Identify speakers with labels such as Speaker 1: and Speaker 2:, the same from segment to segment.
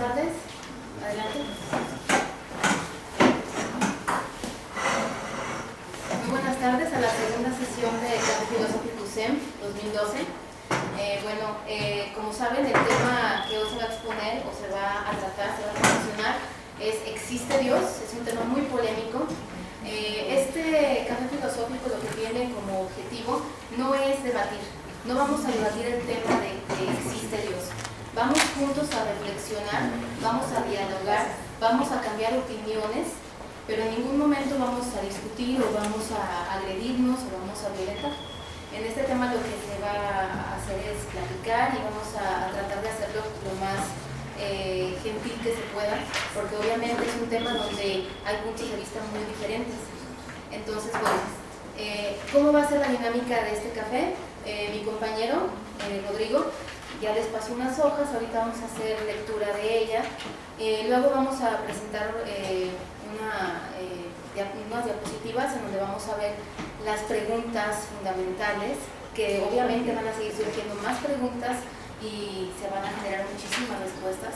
Speaker 1: tardes. Adelante. Muy buenas tardes a la segunda sesión de Café Filosófico USEM 2012. Como saben, el tema que hoy se va a exponer o se va a tratar, se va a reflexionar, es ¿existe Dios? Es un tema muy polémico. Este Café Filosófico lo que tiene como objetivo no es debatir, no vamos a debatir el tema de ¿existe Dios? Vamos juntos a reflexionar, vamos a dialogar, vamos a cambiar opiniones, pero en ningún momento vamos a discutir o vamos a agredirnos o vamos a violentar. En este tema lo que se va a hacer es platicar y vamos a tratar de hacerlo lo más gentil que se pueda, porque obviamente es un tema donde hay puntos de vista muy diferentes. Entonces, ¿cómo va a ser la dinámica de este café? Mi compañero, Rodrigo, ya les pasó unas hojas, ahorita vamos a hacer lectura de ella, luego vamos a presentar unas diapositivas en donde vamos a ver las preguntas fundamentales, que obviamente van a seguir surgiendo más preguntas y se van a generar muchísimas respuestas.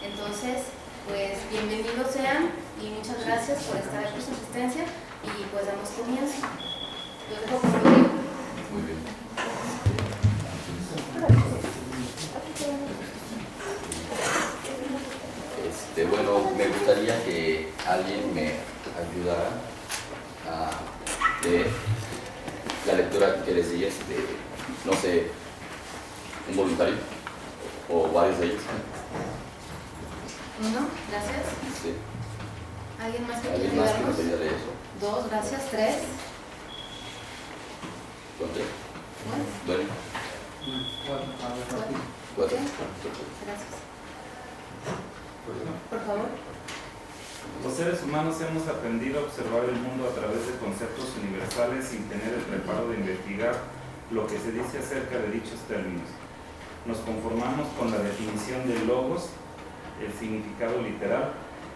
Speaker 1: Entonces, pues bienvenidos sean y muchas gracias por estar aquí, por su asistencia, y pues damos comienzo. Los dejo con Rodrigo.
Speaker 2: Muy bien. Me gustaría que alguien me ayudara a leer la lectura que les di, no sé, un voluntario o varios de ellos.
Speaker 1: Uno, gracias.
Speaker 2: Sí.
Speaker 1: ¿Alguien más que quiera
Speaker 2: ¿Alguien más que me
Speaker 1: ayudarnos?
Speaker 2: quería leer eso?
Speaker 1: Dos, gracias. Tres.
Speaker 2: ¿Con tres?
Speaker 1: Bueno.
Speaker 2: Cuatro.
Speaker 1: Gracias. Por favor.
Speaker 3: Los seres humanos hemos aprendido a observar el mundo a través de conceptos universales sin tener el preparo de investigar lo que se dice acerca de dichos términos. Nos conformamos con la definición del logos, el significado literal,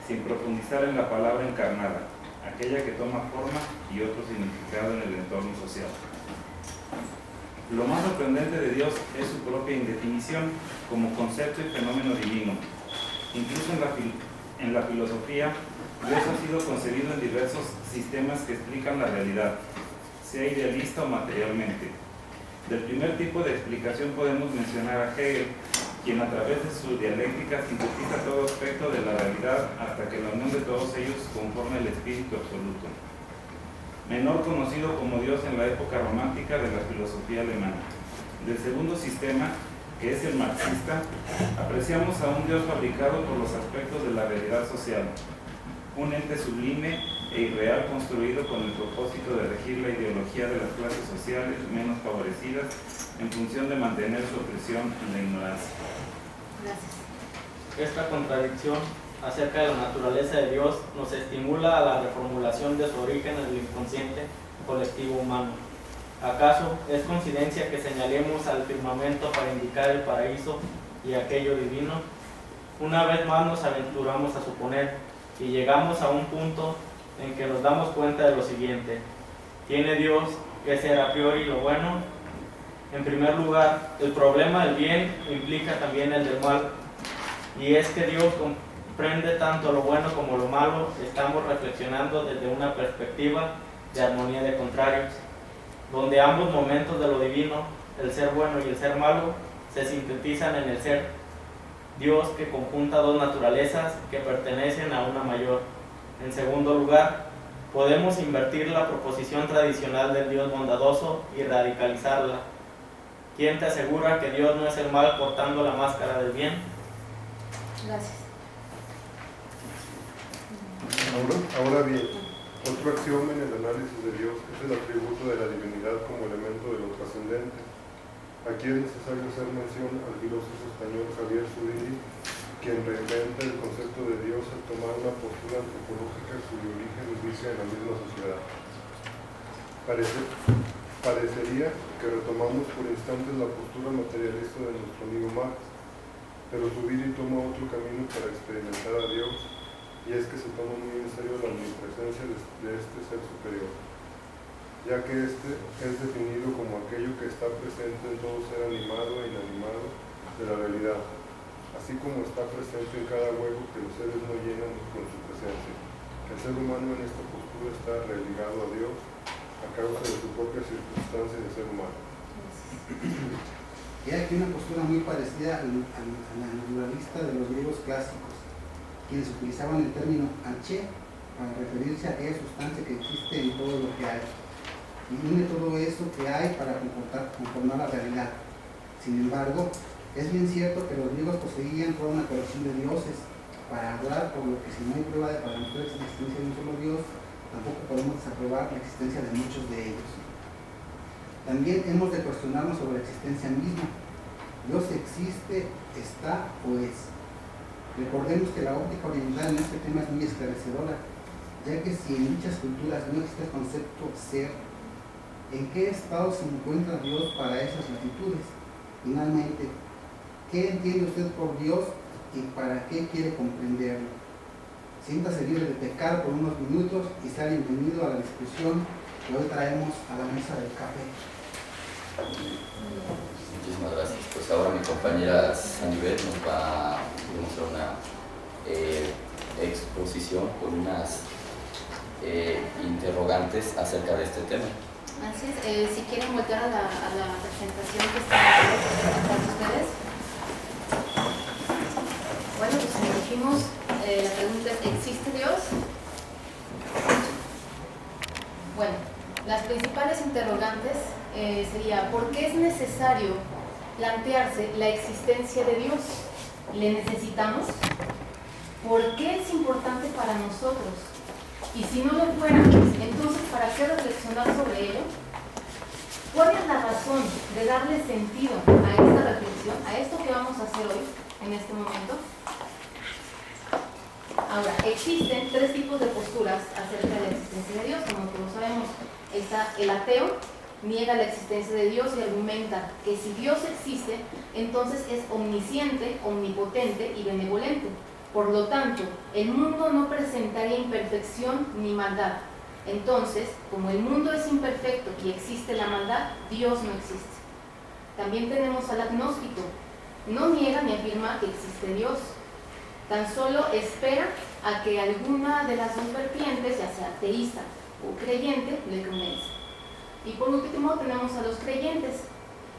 Speaker 3: sin profundizar en la palabra encarnada, aquella que toma forma y otro significado en el entorno social. Lo más sorprendente de Dios es su propia indefinición como concepto y fenómeno divino. Incluso en la filosofía, Dios ha sido concebido en diversos sistemas que explican la realidad, sea idealista o materialmente. Del primer tipo de explicación podemos mencionar a Hegel, quien a través de su dialéctica sintetiza todo aspecto de la realidad hasta que la unión de todos ellos conforma el espíritu absoluto. Menor conocido como Dios en la época romántica de la filosofía alemana. Del segundo sistema, que es el marxista, apreciamos a un Dios fabricado por los aspectos de la realidad social, un ente sublime e irreal construido con el propósito de regir la ideología de las clases sociales menos favorecidas en función de mantener su opresión en la ignorancia.
Speaker 1: Gracias.
Speaker 4: Esta contradicción acerca de la naturaleza de Dios nos estimula a la reformulación de su origen en el inconsciente colectivo humano. ¿Acaso es coincidencia que señalemos al firmamento para indicar el paraíso y aquello divino? Una vez más nos aventuramos a suponer y llegamos a un punto en que nos damos cuenta de lo siguiente: ¿tiene Dios que ser a priori lo bueno? En primer lugar, el problema del bien implica también el del mal, y es que Dios comprende tanto lo bueno como lo malo. Estamos reflexionando desde una perspectiva de armonía de contrarios, donde ambos momentos de lo divino, el ser bueno y el ser malo, se sintetizan en el ser Dios, que conjunta dos naturalezas que pertenecen a una mayor. En segundo lugar, podemos invertir la proposición tradicional del Dios bondadoso y radicalizarla. ¿Quién te asegura que Dios no es el mal portando la máscara del bien?
Speaker 1: Gracias.
Speaker 5: Ahora bien, otro axioma en el análisis de Dios es el atributo de la divinidad como elemento de lo trascendente. Aquí es necesario hacer mención al filósofo español Javier Zubiri, quien reinventa el concepto de Dios al tomar una postura antropológica cuyo origen inicia en la misma sociedad. Parecería que retomamos por instantes la postura materialista de nuestro amigo Marx, pero Zubiri toma otro camino para experimentar a Dios, y es que se toma muy en serio la omnipresencia de este ser superior, ya que este es definido como aquello que está presente en todo ser animado e inanimado de la realidad, así como está presente en cada huevo que los seres no llenan con su presencia. El ser humano en esta postura está relegado a Dios a causa de su propia circunstancia de ser humano.
Speaker 6: Hay aquí una postura muy parecida a la naturalista de los griegos clásicos, quienes utilizaban el término arché para referirse a aquella sustancia que existe en todo lo que hay y une todo eso que hay para conformar la realidad. Sin embargo, es bien cierto que los griegos poseían toda una colección de dioses para adorar, por lo que si no hay prueba para mostrar la existencia de un solo Dios, tampoco podemos desaprobar la existencia de muchos de ellos. También hemos de cuestionarnos sobre la existencia misma. ¿Dios existe, está o es? Recordemos que la óptica oriental en este tema es muy esclarecedora, ya que si en dichas culturas no existe el concepto ser, ¿en qué estado se encuentra Dios para esas latitudes? Finalmente, ¿qué entiende usted por Dios y para qué quiere comprenderlo? Siéntase libre de pecar por unos minutos y sea bienvenido a la discusión que hoy traemos a la mesa del café.
Speaker 2: Muchísimas gracias. Pues ahora mi compañera Sanibel nos va a mostrar una exposición con unas interrogantes acerca de este tema.
Speaker 1: Así es, si quieren voltear a la presentación que está para ustedes. Bueno, pues como dijimos, la pregunta es, ¿existe Dios? Bueno, las principales interrogantes sería, ¿por qué es necesario plantearse la existencia de Dios? ¿Le necesitamos? ¿Por qué es importante para nosotros? Y si no lo fuera, entonces, ¿para qué reflexionar sobre ello? ¿Cuál es la razón de darle sentido a esta reflexión, a esto que vamos a hacer hoy, en este momento? Ahora, existen tres tipos de posturas acerca de la existencia de Dios. Como todos sabemos, está el ateo, niega la existencia de Dios y argumenta que si Dios existe, entonces es omnisciente, omnipotente y benevolente. Por lo tanto, el mundo no presentaría imperfección ni maldad. Entonces, como el mundo es imperfecto y existe la maldad, Dios no existe. También tenemos al agnóstico. No niega ni afirma que existe Dios. Tan solo espera a que alguna de las dos vertientes, ya sea ateísta o creyente, le convence. Y por último tenemos a los creyentes.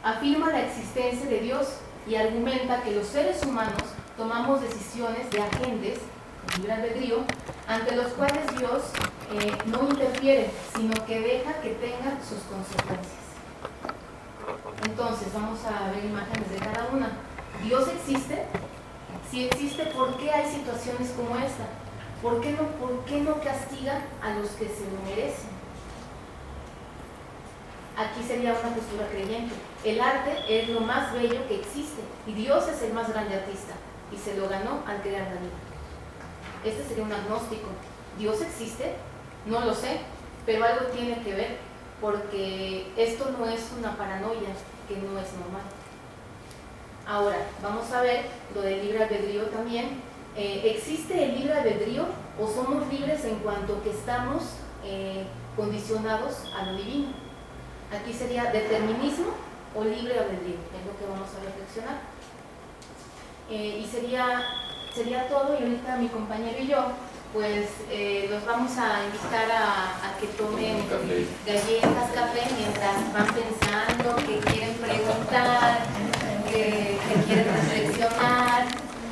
Speaker 1: Afirma la existencia de Dios y argumenta que los seres humanos tomamos decisiones de agentes, con libre albedrío, ante los cuales Dios no interfiere, sino que deja que tengan sus consecuencias. Entonces, vamos a ver imágenes de cada una. ¿Dios existe? Si existe, ¿por qué hay situaciones como esta? ¿Por qué no castiga a los que se lo merecen? Aquí sería una postura creyente. El arte es lo más bello que existe y Dios es el más grande artista y se lo ganó al crear la vida. Este sería un agnóstico. ¿Dios existe? No lo sé, pero algo tiene que ver, porque esto no es una paranoia que no es normal. Ahora, vamos a ver lo del libre albedrío también. ¿Existe el libre albedrío o somos libres en cuanto que estamos condicionados a lo divino? Aquí sería determinismo o libre albedrío, es lo que vamos a reflexionar. Y sería todo, y ahorita mi compañero y yo pues los vamos a invitar a que tomen galletas, café, mientras van pensando, que quieren preguntar, que quieren reflexionar.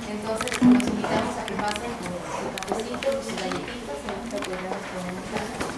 Speaker 1: Entonces los invitamos a que pasen su cafecito, sus galletitas, y ahorita podemos preguntar.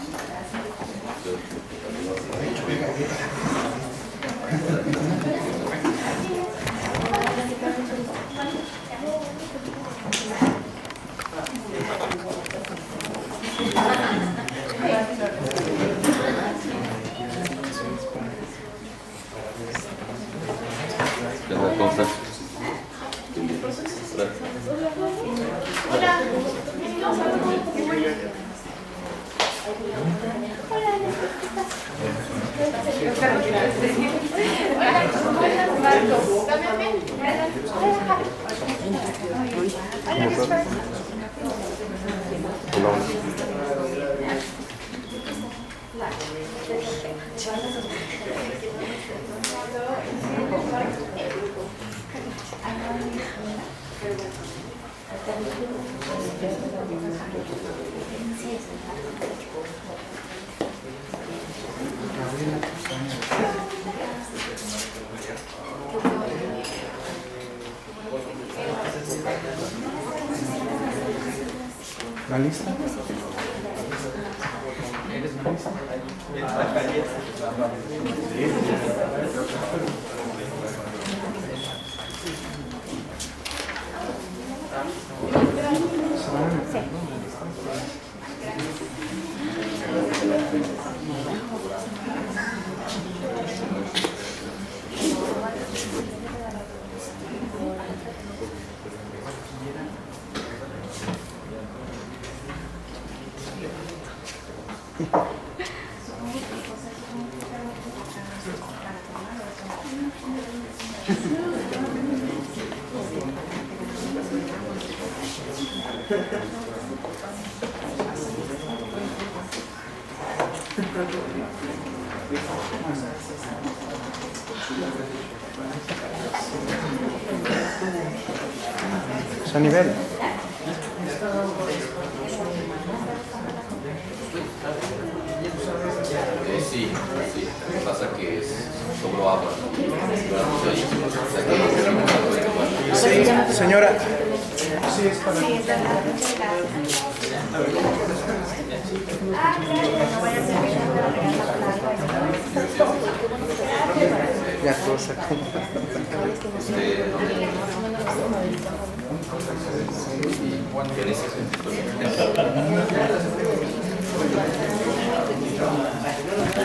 Speaker 7: ¿La lista? San nivel.
Speaker 2: Sí, sí. Lo que pasa que sobró agua.
Speaker 7: Sí, señora. Sí, es para ya cosa.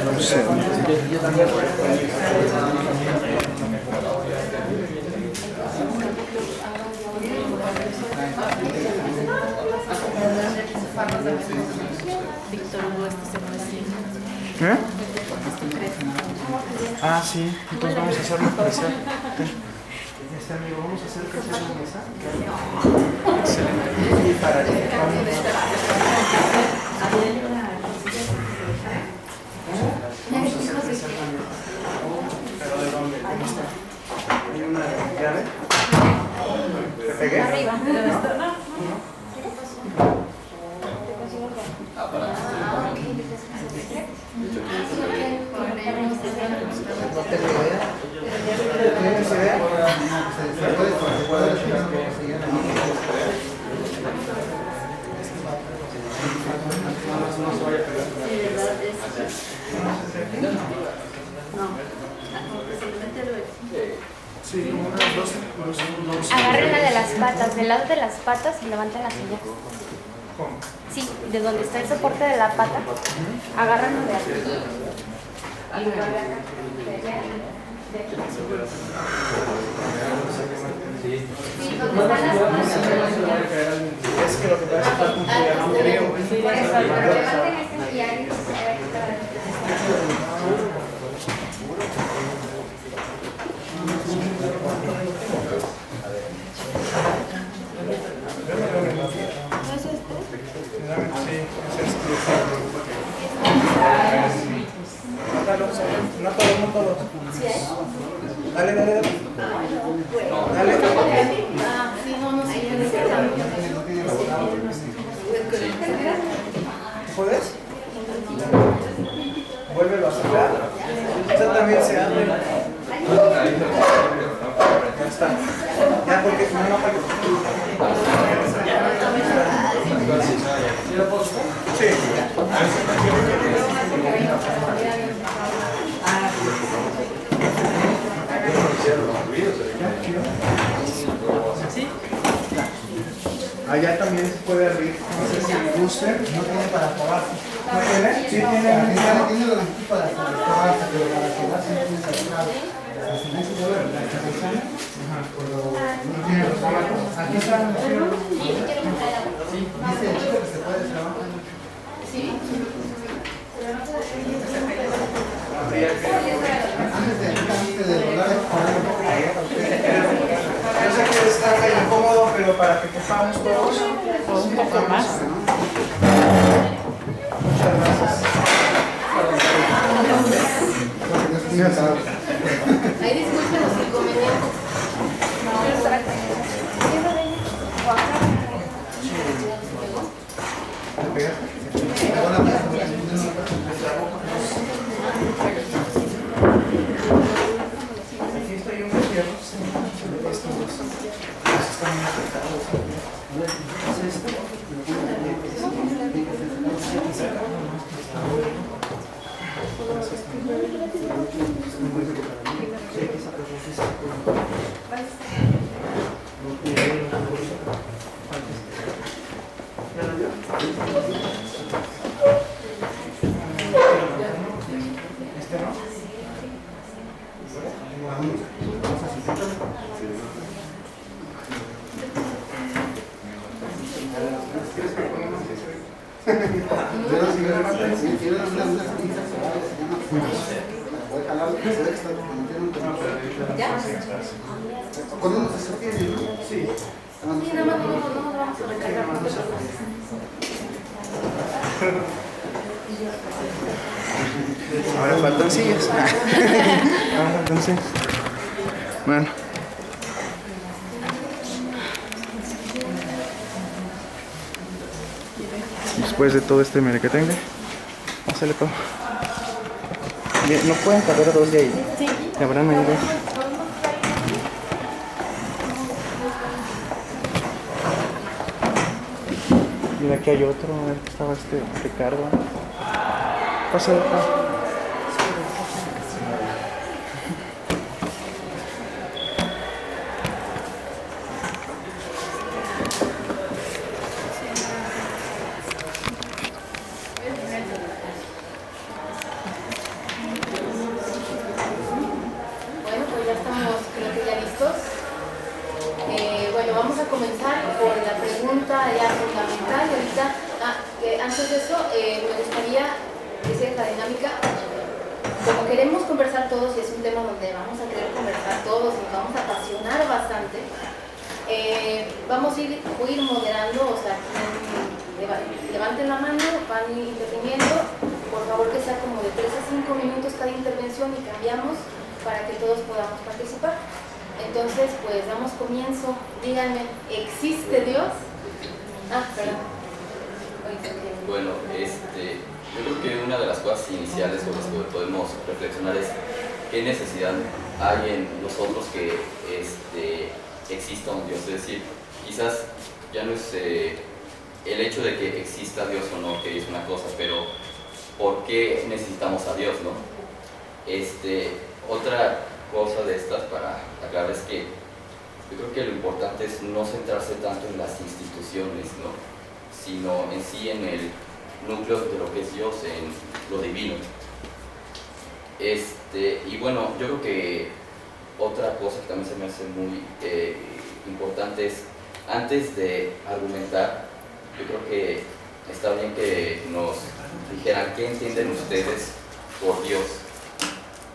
Speaker 7: No sé. ¿Eh? Ah, sí, entonces vamos a hacerlo parecer. Amigo, vamos a hacer crecer la mesa. Excelente. Y para allá. Vamos a hacer crecer la mesa. ¿Pero de dónde? ¿Cómo está? ¿Hay una llave? ¿Te pegué? Arriba. ¿No?
Speaker 6: ¿No te idea? ¿Tienes idea?
Speaker 7: Sí, como unas 12.
Speaker 8: Agárrenla de las patas, del lado de las patas y levanten la silla.
Speaker 7: ¿Cómo?
Speaker 8: Sí, de donde está el soporte de la pata. Agárrenlo de aquí. Y luego de acá. De aquí. Sí, donde están las patas.
Speaker 7: Es que lo que pasa es que está un frío.
Speaker 8: Por eso, pero levanten este y ahí se va a quitar.
Speaker 7: No todos. Dale. Dale.
Speaker 1: Sí, no sé.
Speaker 7: ¿Puedes? Vuélvelo a sacar. Esta también se abre. Ya está. Ya porque no falla. Sí. Allá también se puede abrir. No sé si gusten.
Speaker 6: No tiene para acabar.
Speaker 7: ¿No tiene? Sí tiene.
Speaker 6: Tiene los antitos para acabar, pero para quedarse no tiene cerrado. Si no se puede la cabeza, pero no tiene los zapatos. Aquí está. Dice el chico que se puede trabajar.
Speaker 1: Sí.
Speaker 6: Antes de doblar el
Speaker 7: Yo sé que está medio incómodo, pero para que quepamos todos, un poco más. Muchas gracias.
Speaker 1: Ahí disculpen los inconvenientes.
Speaker 7: Aquí estoy unos fierros. Estos dos. Estos están muy apretados. Es esto.
Speaker 6: Vámonos. Vamos a asistir.
Speaker 1: ¿Ya?
Speaker 6: ¿Cuándo nos asistimos? Sí.
Speaker 1: Sí, nada más no vamos a recargar.
Speaker 7: Ahora faltan sillas. Entonces, bueno. Después de todo este merequetengue, pásale, Pau. Bien, ¿no pueden cargar dos de ahí?
Speaker 8: Sí.
Speaker 7: ¿Le habrán ayudado? Mira, aquí hay otro. A ver, estaba Ricardo. Pásale, Pau.
Speaker 1: Bueno, pues ya estamos, creo que ya listos. Bueno, vamos a comenzar por la pregunta ya fundamental. Y ahorita, antes de eso, me gustaría decir la dinámica. Como queremos conversar todos y es un tema donde vamos a querer conversar todos y nos vamos a apasionar bastante, vamos a ir moderando, o sea, levanten la mano, van interviniendo. Por favor, que sea como de 3 a 5 minutos cada intervención y cambiamos para que todos podamos participar. Entonces, pues damos comienzo. Díganme, ¿existe Dios? Perdón.
Speaker 2: Bueno, yo creo que una de las cosas iniciales sobre las que podemos reflexionar es qué necesidad hay en nosotros que exista un Dios. Es decir, quizás ya no es el hecho de que exista Dios o no, que es una cosa, pero ¿por qué necesitamos a Dios, no? Otra cosa de estas para aclarar es que yo creo que lo importante es no centrarse tanto en las instituciones, ¿no? Sino en sí en el núcleo de lo que es Dios, en lo divino. Y bueno, yo creo que otra cosa que también se me hace muy importante es, antes de argumentar, yo creo que está bien que nos dijeran qué entienden ustedes por Dios.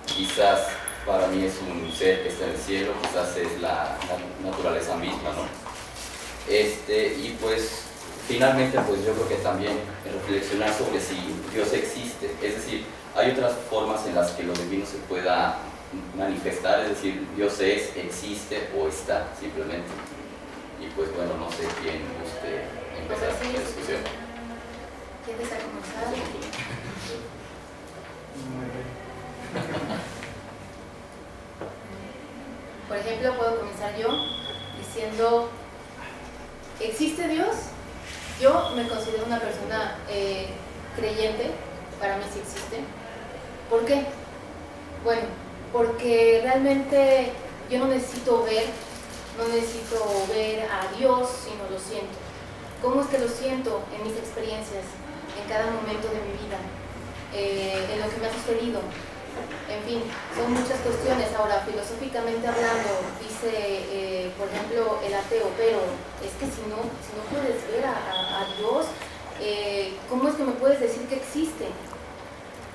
Speaker 2: Quizás para mí es un ser que está en el cielo, quizás es la naturaleza misma, ¿no? Y pues finalmente pues yo creo que también reflexionar sobre si Dios existe, es decir, hay otras formas en las que lo divino se pueda manifestar, es decir, Dios es, existe o está simplemente. Y pues bueno, no sé quién guste empezar la discusión.
Speaker 1: ¿Quién desea comenzar? Por ejemplo, puedo comenzar yo diciendo, ¿existe Dios? Yo me considero una persona creyente, para mí sí existe. ¿Por qué? Bueno, porque realmente yo no necesito ver a Dios, sino lo siento. ¿Cómo es que lo siento? En mis experiencias, en cada momento de mi vida, en lo que me ha sucedido. En fin, son muchas cuestiones. Ahora, filosóficamente hablando, dice, por ejemplo, el ateo, pero es que si no puedes ver a Dios, ¿cómo es que me puedes decir que existe?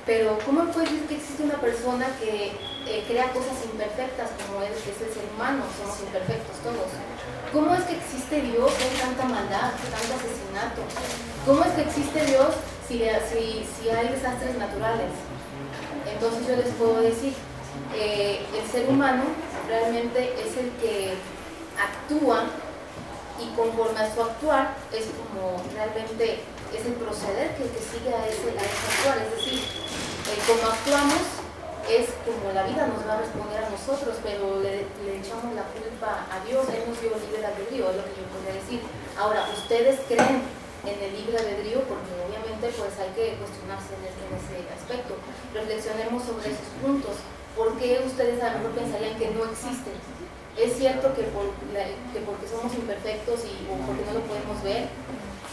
Speaker 1: Pero ¿cómo me puedes decir que existe una persona que crea cosas imperfectas como es el ser humano? Somos imperfectos todos. ¿Cómo es que existe Dios con tanta maldad, tanto asesinato? ¿Cómo es que existe Dios si hay desastres naturales? Entonces yo les puedo decir, el ser humano realmente es el que actúa, y conforme a su actuar es como realmente es el proceder que sigue a ese actuar. Es decir, como actuamos es como la vida nos va a responder a nosotros, pero le echamos la culpa a Dios. Él nos dio libre albedrío, es lo que yo podría decir. Ahora, ¿ustedes creen en el libre albedrío? Porque obviamente pues hay que cuestionarse en ese aspecto. Reflexionemos sobre esos puntos. ¿Por qué ustedes a lo mejor pensarían que no existe? Es cierto que porque somos imperfectos o porque no lo podemos ver,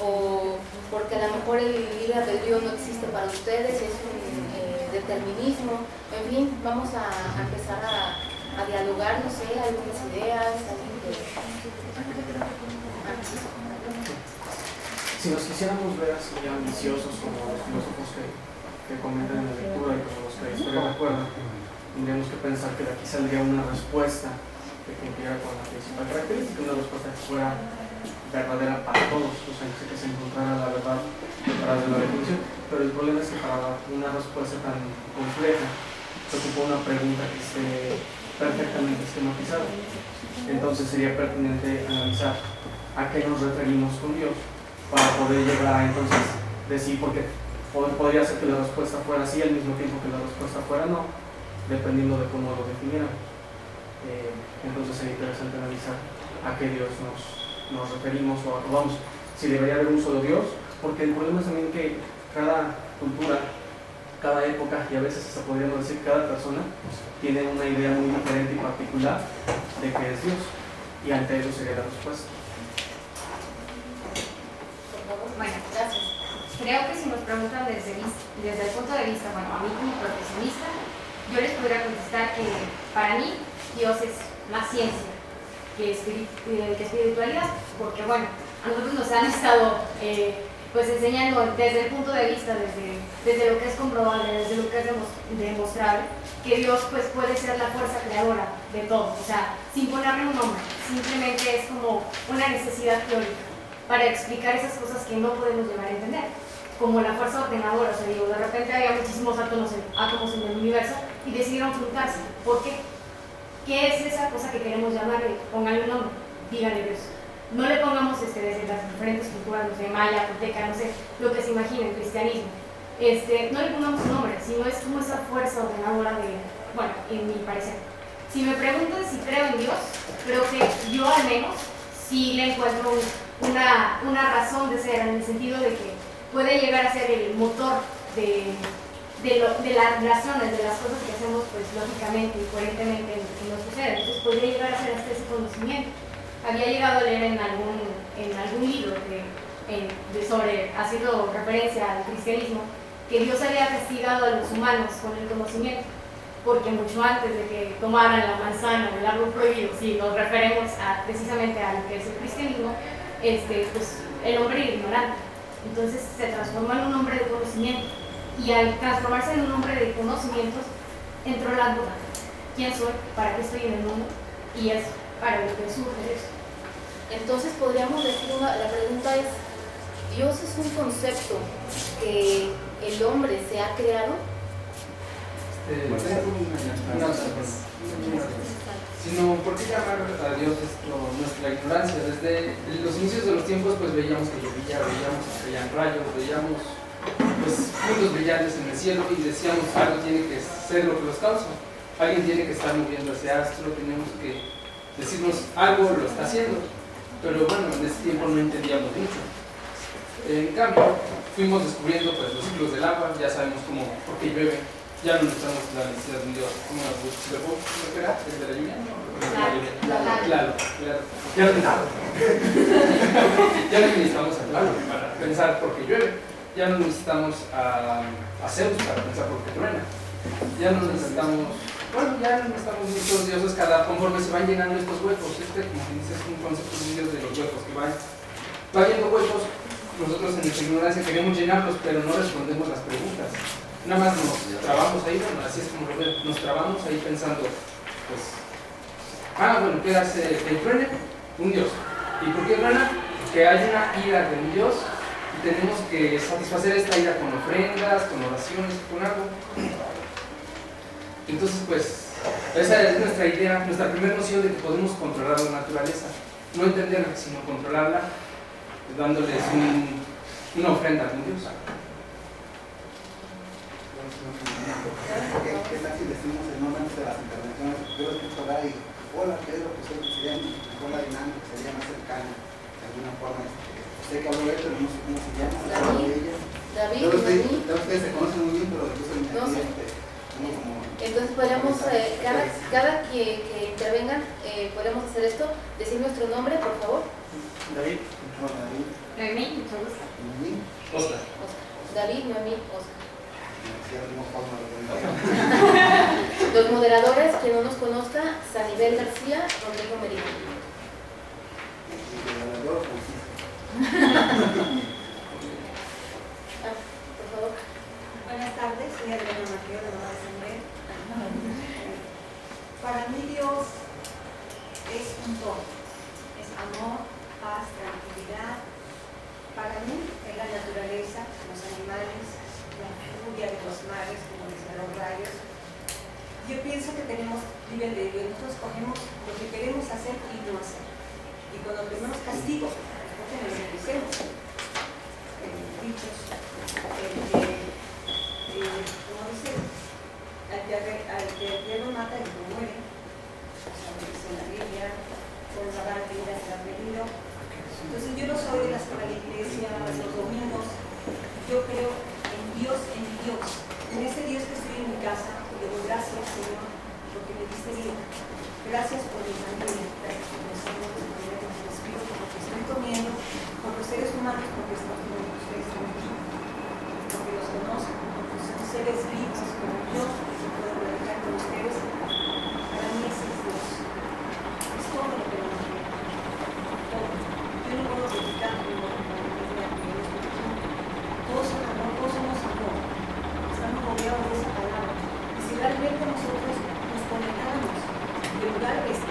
Speaker 1: o porque a lo mejor el libre albedrío no existe para ustedes, es un determinismo. En fin, vamos a empezar a dialogar, no sé, algunas ideas.
Speaker 7: Si nos quisiéramos ver así ambiciosos como los filósofos que comentan en la lectura y como los que la historia recuerda, tendríamos que pensar que de aquí saldría una respuesta que cumpliera con la principal característica, una respuesta que fuera verdadera para todos, o sea, que se encontrara la verdad detrás de la definición. Pero el problema es que para una respuesta tan compleja se ocupa una pregunta que esté perfectamente esquematizada. Entonces sería pertinente analizar a qué nos referimos con Dios para poder llegar a entonces decir, porque podría ser que la respuesta fuera sí al mismo tiempo que la respuesta fuera no, dependiendo de cómo lo definiéramos. Entonces sería interesante analizar a qué Dios nos referimos o vamos, si debería haber un solo Dios, porque el problema es también que cada cultura, cada época y a veces hasta podríamos decir cada persona tiene una idea muy diferente y particular de qué es Dios, y ante eso sería la respuesta.
Speaker 8: Bueno, gracias. Creo que si nos preguntan desde el punto de vista, bueno, a mí como profesionista, yo les podría contestar que para mí Dios es más ciencia que espiritualidad, porque bueno, a nosotros nos han estado pues enseñando desde el punto de vista, desde lo que es comprobable, desde lo que es demostrable, que Dios pues puede ser la fuerza creadora de todo, o sea, sin ponerle un nombre, simplemente es como una necesidad teórica para explicar esas cosas que no podemos llegar a entender, como la fuerza ordenadora. O sea, digo, de repente había muchísimos átomos en el universo y decidieron juntarse. ¿Por qué? ¿Qué es esa cosa que queremos llamarle? Pónganle un nombre, díganle Dios. No le pongamos desde las diferentes culturas, no sé, maya, azteca, no sé, lo que se imagine, cristianismo. No le pongamos un nombre, sino es como esa fuerza ordenadora bueno, en mi parecer. Si me preguntan si creo en Dios, creo que yo al menos sí le encuentro una razón de ser, en el sentido de que puede llegar a ser el motor de las relaciones, de las cosas que hacemos pues lógicamente y coherentemente en lo que sucede. Entonces podría llegar a ser hasta ese conocimiento. Había llegado a leer en algún libro haciendo referencia al cristianismo, que Dios había castigado a los humanos con el conocimiento, porque mucho antes de que tomaran la manzana o el árbol prohibido, si nos referimos precisamente a lo que es el cristianismo, pues el hombre era ignorante. Entonces se transformó en un hombre de conocimiento, y al transformarse en un hombre de conocimientos entró la duda: ¿quién soy? ¿Para qué estoy en el mundo? Y es para lo que surge eso.
Speaker 1: Entonces podríamos decir, la pregunta es, ¿Dios es un concepto que el hombre se ha creado?
Speaker 9: Sino, ¿por qué llamar a Dios nuestra ignorancia? Desde los inicios de los tiempos pues veíamos que llovía, veíamos que caían rayos, veíamos pues puntos brillantes en el cielo y decíamos, algo tiene que ser lo que los causa, alguien tiene que estar moviendo ese astro, tenemos que decirnos algo lo está haciendo, pero bueno, en ese tiempo no entendíamos mucho. En cambio, fuimos descubriendo pues los ciclos del agua, ya sabemos cómo, por qué llueve, ya no necesitamos la necesidad de un Dios, ¿cómo era? ¿El de la lluvia? Claro. Ya no necesitamos a Claro para pensar por qué llueve, ya no necesitamos a Zeus para pensar por qué truena, ya no necesitamos, muchos dioses conforme se van llenando estos huecos. Como que dices, es un concepto de Dios de los huecos que va viendo huecos. Nosotros en nuestra ignorancia queremos llenarlos, pero no respondemos las preguntas. Nada más nos trabamos ahí, bueno, así es como lo veo, nos trabamos ahí pensando, pues, bueno, ¿qué hace que truene? Un Dios. ¿Y por qué truena? Que hay una ira de un Dios y tenemos que satisfacer esta ira con ofrendas, con oraciones, con algo. Entonces, pues, esa es nuestra idea, nuestra primera noción de que podemos controlar la naturaleza. No entenderla, sino controlarla, dándoles una ofrenda a un Dios.
Speaker 6: ¿Qué tal si decimos el nombre de las intervenciones? Yo lo escucho hablar y hola Pedro, pues sería mejor la dinámica, sería más cercana de alguna forma. Sé que hablo de esto, pero no sé cómo se llama.
Speaker 1: David,
Speaker 6: ustedes se conocen muy bien, pero después el
Speaker 1: no sé. Entonces podríamos, cada que intervengan, podemos hacer esto, decir nuestro nombre, por favor.
Speaker 7: David.
Speaker 8: Noemí, mucho gusto.
Speaker 9: Oscar.
Speaker 1: David, Noemí, Oscar. Los moderadores, quien no nos conozca, San Maribel García, Rodrigo Merino. Por favor.
Speaker 10: Buenas tardes, soy Adriana Mateo de Nueva Asamblea. Para mí Dios es un todo, es amor, paz, tranquilidad. Para mí es la naturaleza, los animales, la furia de los mares, como dicen los rayos. Yo pienso que tenemos libre albedrío, nosotros cogemos lo que queremos hacer y no hacer. Y cuando tenemos castigo, porque nos merecemos. Dichos, como dice, al que el diablo mata y no muere, o sea, lo dice en la Biblia, por la gran vida se ha pedido. Entonces yo no soy de las que va a la iglesia los domingos, yo creo en Dios, en ese Dios que estoy en mi casa, y digo gracias Señor, porque me diste vida, gracias por mi familia, gracias por mis amigos, por mi vida, por mi espíritu, porque estoy comiendo, por los seres humanos, porque están con ustedes también, porque los conozco, porque son seres vivos como yo, que puedo platicar con ustedes. Para mí ese es Dios, es todo lo que nos quiere, todo. Yo no puedo platicar con todos son amor, todos somos amor, estamos rodeados de esa palabra. Y si realmente nosotros nos conectamos en lugar de este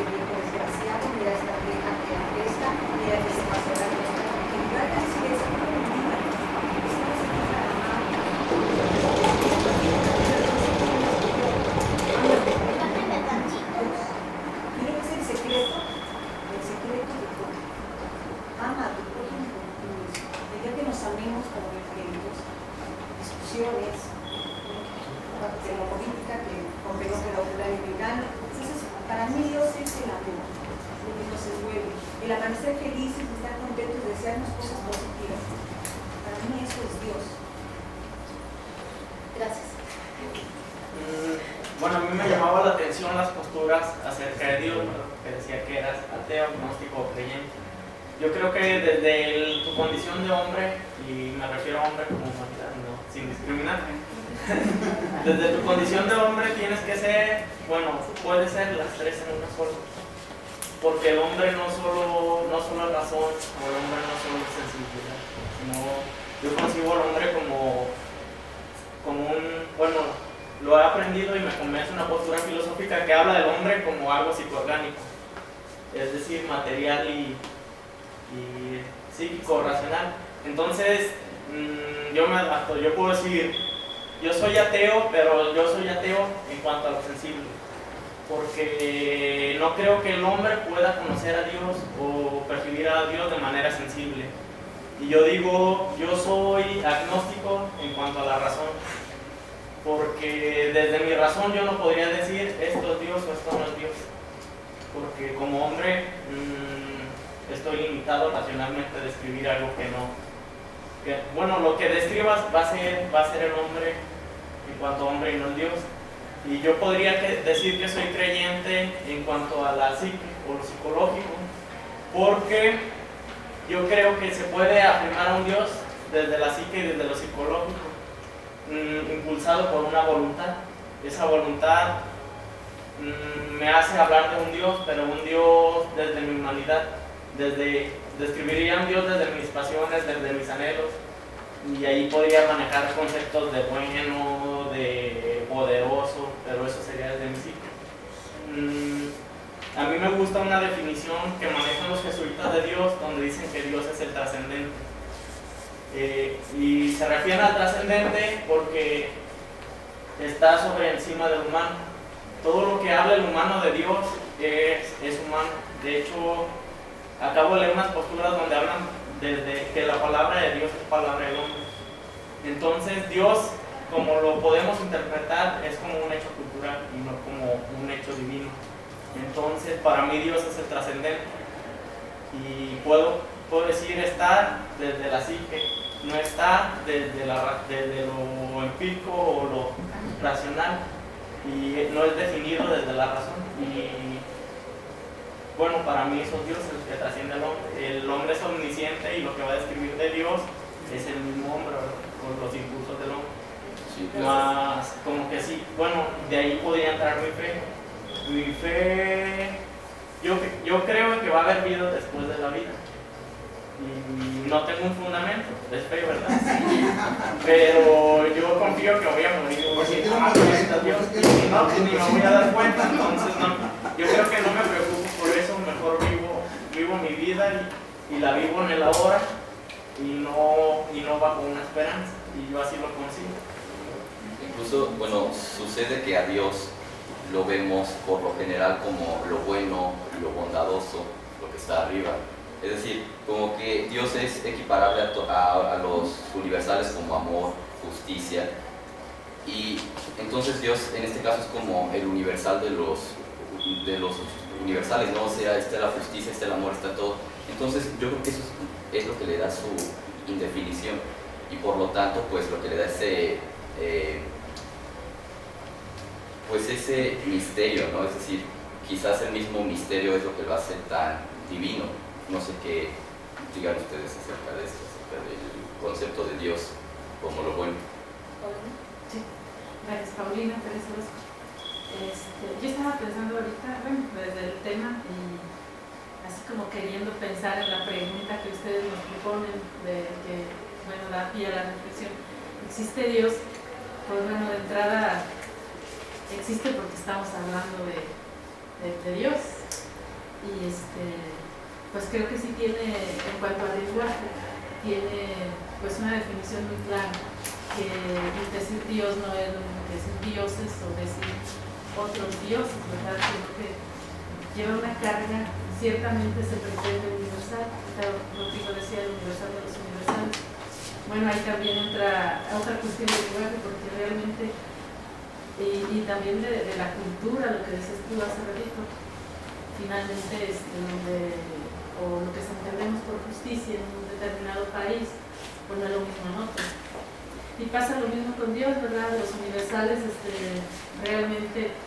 Speaker 10: viejo desgraciado, mira esta vieja que apesta, mira que se va a cerrar los ojos, en lugar de decir eso, no me diga, estamos aquí para amar. Quiero que es el secreto de todo. Ama a tu prójimo como tú mismo. El día que nos amemos como diferentes, discusiones, de la política, que compremos que la otra es vegano. Entonces, para mí Dios es el amor, lo que nos envuelve. El amanecer felices, estar contentos, desearnos cosas positivas. Para mí eso es Dios.
Speaker 1: Gracias.
Speaker 4: Bueno, a mí me llamaba la atención las posturas acerca de Dios, que decía que eras ateo, agnóstico o creyente. Yo creo que desde tu condición de hombre, y me refiero a hombre como humanidad, no, sin discriminar, desde tu condición de hombre tienes que ser, bueno, puede ser las tres en una sola, porque el hombre no solo es razón, o el hombre no solo es sensibilidad, sino yo concibo al hombre como un, bueno, lo he aprendido y me convence una postura filosófica que habla del hombre como algo psicoorgánico, es decir, material y psíquico, racional. Entonces, yo puedo decir, yo soy ateo, pero yo soy ateo en cuanto a lo sensible, porque no creo que el hombre pueda conocer a Dios o percibir a Dios de manera sensible. Y yo digo, yo soy agnóstico en cuanto a la razón, porque desde mi razón yo no podría decir esto es Dios o esto no es Dios, porque como hombre estoy limitado racionalmente a describir algo que no, bueno, lo que describas va a ser el hombre en cuanto a hombre y no el Dios. Y yo podría decir que soy creyente en cuanto a la psique o lo psicológico, porque yo creo que se puede afirmar a un Dios desde la psique y desde lo psicológico, impulsado por una voluntad. Esa voluntad me hace hablar de un Dios, pero un Dios desde mi humanidad. Describiría un Dios desde mis pasiones, desde mis anhelos, y ahí podría manejar conceptos de bueno, de poderoso, pero eso sería desde mi psique. A mí me gusta una definición que manejan los jesuitas de Dios, donde dicen que Dios es el trascendente. Y se refieren al trascendente porque está sobre encima del humano. Todo lo que habla el humano de Dios es humano. De hecho, acabo de leer unas posturas donde hablan de que la palabra de Dios es palabra del hombre. Entonces Dios, como lo podemos interpretar, es como un hecho cultural y no como un hecho divino. Entonces para mí Dios es el trascendente, y puedo decir está desde la psique, no está desde lo empírico o lo racional, y no es definido desde la razón. Y bueno, para mí eso es Dios, el que trasciende al hombre. El hombre es omnisciente y lo que va a describir de Dios es el mismo hombre, con los impulsos del hombre.
Speaker 2: Sí,
Speaker 4: Más como que sí, bueno, de ahí podría entrar mi fe, Mi fe, yo creo en que va a haber vida después de la vida. Y no tengo un fundamento, es fe, ¿verdad? Sí. Pero yo confío que voy a morir y jamás voy a estar Dios. Y no, pues ni me voy a dar cuenta, entonces no. Yo creo que no me preocupo por eso, mejor vivo mi vida y la vivo en el ahora y no bajo una esperanza. Y yo así lo consigo.
Speaker 2: Incluso, bueno, sucede que a Dios lo vemos por lo general como lo bueno y lo bondadoso, lo que está arriba. Es decir, como que Dios es equiparable a los universales como amor, justicia, y entonces Dios en este caso es como el universal de los universales, ¿no? O sea, está la justicia, está el amor, está todo. Entonces yo creo que eso es lo que le da su indefinición, y por lo tanto pues lo que le da ese misterio, ¿no? Es decir, quizás el mismo misterio es lo que lo hace tan divino. No sé qué digan ustedes acerca de esto, acerca del concepto de Dios como lo bueno.
Speaker 11: Sí, gracias Paulina, Teresa Orozco. Yo estaba pensando ahorita, bueno, desde el tema y así como queriendo pensar en la pregunta que ustedes nos proponen, da pie a la reflexión. ¿Existe Dios? Pues bueno, de entrada existe porque estamos hablando de Dios y pues creo que sí tiene, en cuanto al lenguaje, tiene pues una definición muy clara, que decir Dios no es decir dioses o decir otros dioses, ¿verdad? Sino que lleva una carga, ciertamente se pretende universal. Rodrigo decía el universal de los universales. Bueno, ahí también entra otra cuestión del lenguaje, porque realmente, y también de la cultura, lo que decías tú hace ratito, finalmente o lo que entendemos por justicia en un determinado país, pues no es lo mismo en otro. Y pasa lo mismo con Dios, ¿verdad? Los universales realmente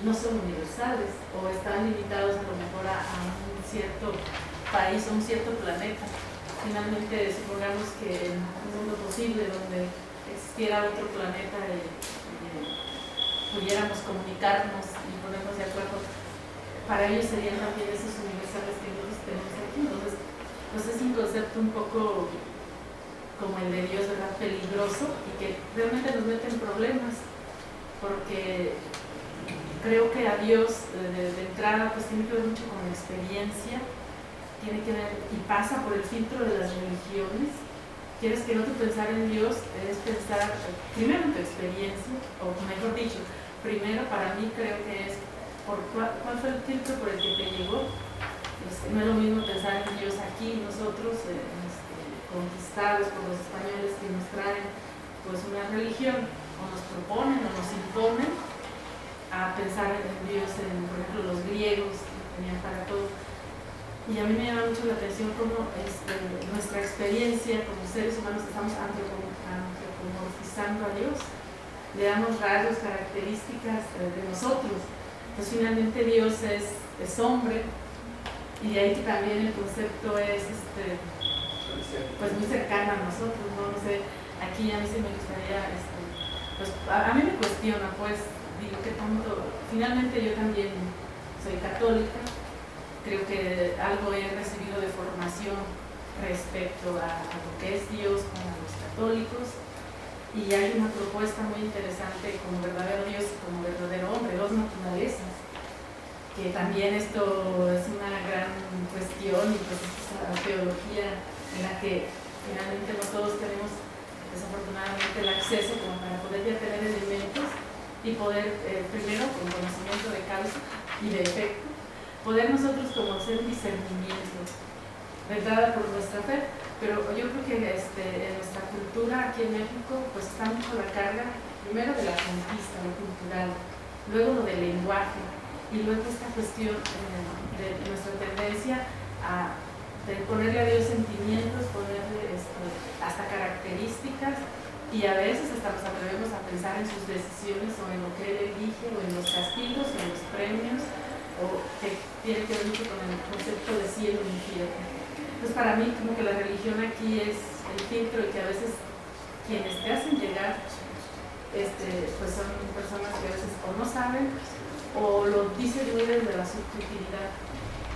Speaker 11: no son universales o están limitados a lo mejor a un cierto país o un cierto planeta. Finalmente, supongamos que en un mundo posible donde existiera otro planeta y pudiéramos comunicarnos y ponernos de acuerdo, para ellos serían también esos universales que nosotros tenemos aquí. Entonces, pues es un concepto un poco como el de Dios, ¿verdad? Peligroso, y que realmente nos mete en problemas, porque creo que a Dios de entrada pues tiene que ver mucho con la experiencia, tiene que ver y pasa por el filtro de las religiones. Quieres que no, tu pensar en Dios es pensar primero en tu experiencia, o mejor dicho, primero para mí creo que es ¿cuál fue el filtro por el que te llegó? No es lo mismo pensar en Dios aquí, nosotros conquistados por los españoles que nos traen pues una religión, o nos proponen o nos imponen, a pensar en Dios, por ejemplo, los griegos que tenían para todo. Y a mí me llama mucho la atención cómo nuestra experiencia como seres humanos estamos antropomorfizando a Dios, le damos rasgos, características de nosotros. Pues finalmente Dios es hombre, y de ahí que también el concepto es pues muy cercano a nosotros, ¿no? No sé, aquí a mí sí me gustaría, pues a mí me cuestiona, pues digo que tanto, finalmente yo también soy católica, creo que algo he recibido de formación respecto a lo que es Dios para los católicos. Y hay una propuesta muy interesante como verdadero Dios y como verdadero hombre, dos naturalezas, que también esto es una gran cuestión, y pues esa teología en la que finalmente no todos tenemos desafortunadamente el acceso como para poder ya tener elementos y poder, primero con conocimiento de causa y de efecto, poder nosotros como hacer un discernimiento de entrada por nuestra fe. Pero yo creo que en nuestra cultura aquí en México pues está mucho la carga, primero de la conquista, lo cultural, luego lo del lenguaje, y luego esta cuestión de nuestra tendencia de ponerle a Dios sentimientos, ponerle hasta características, y a veces hasta nos atrevemos a pensar en sus decisiones o en lo que Él elige, o en los castigos, o en los premios, o que tiene que ver mucho con el concepto de cielo e infierno. Entonces para mí como que la religión aquí es el filtro, y que a veces quienes te hacen llegar pues son personas que a veces o no saben o lo dice Rubén, de la subjetividad.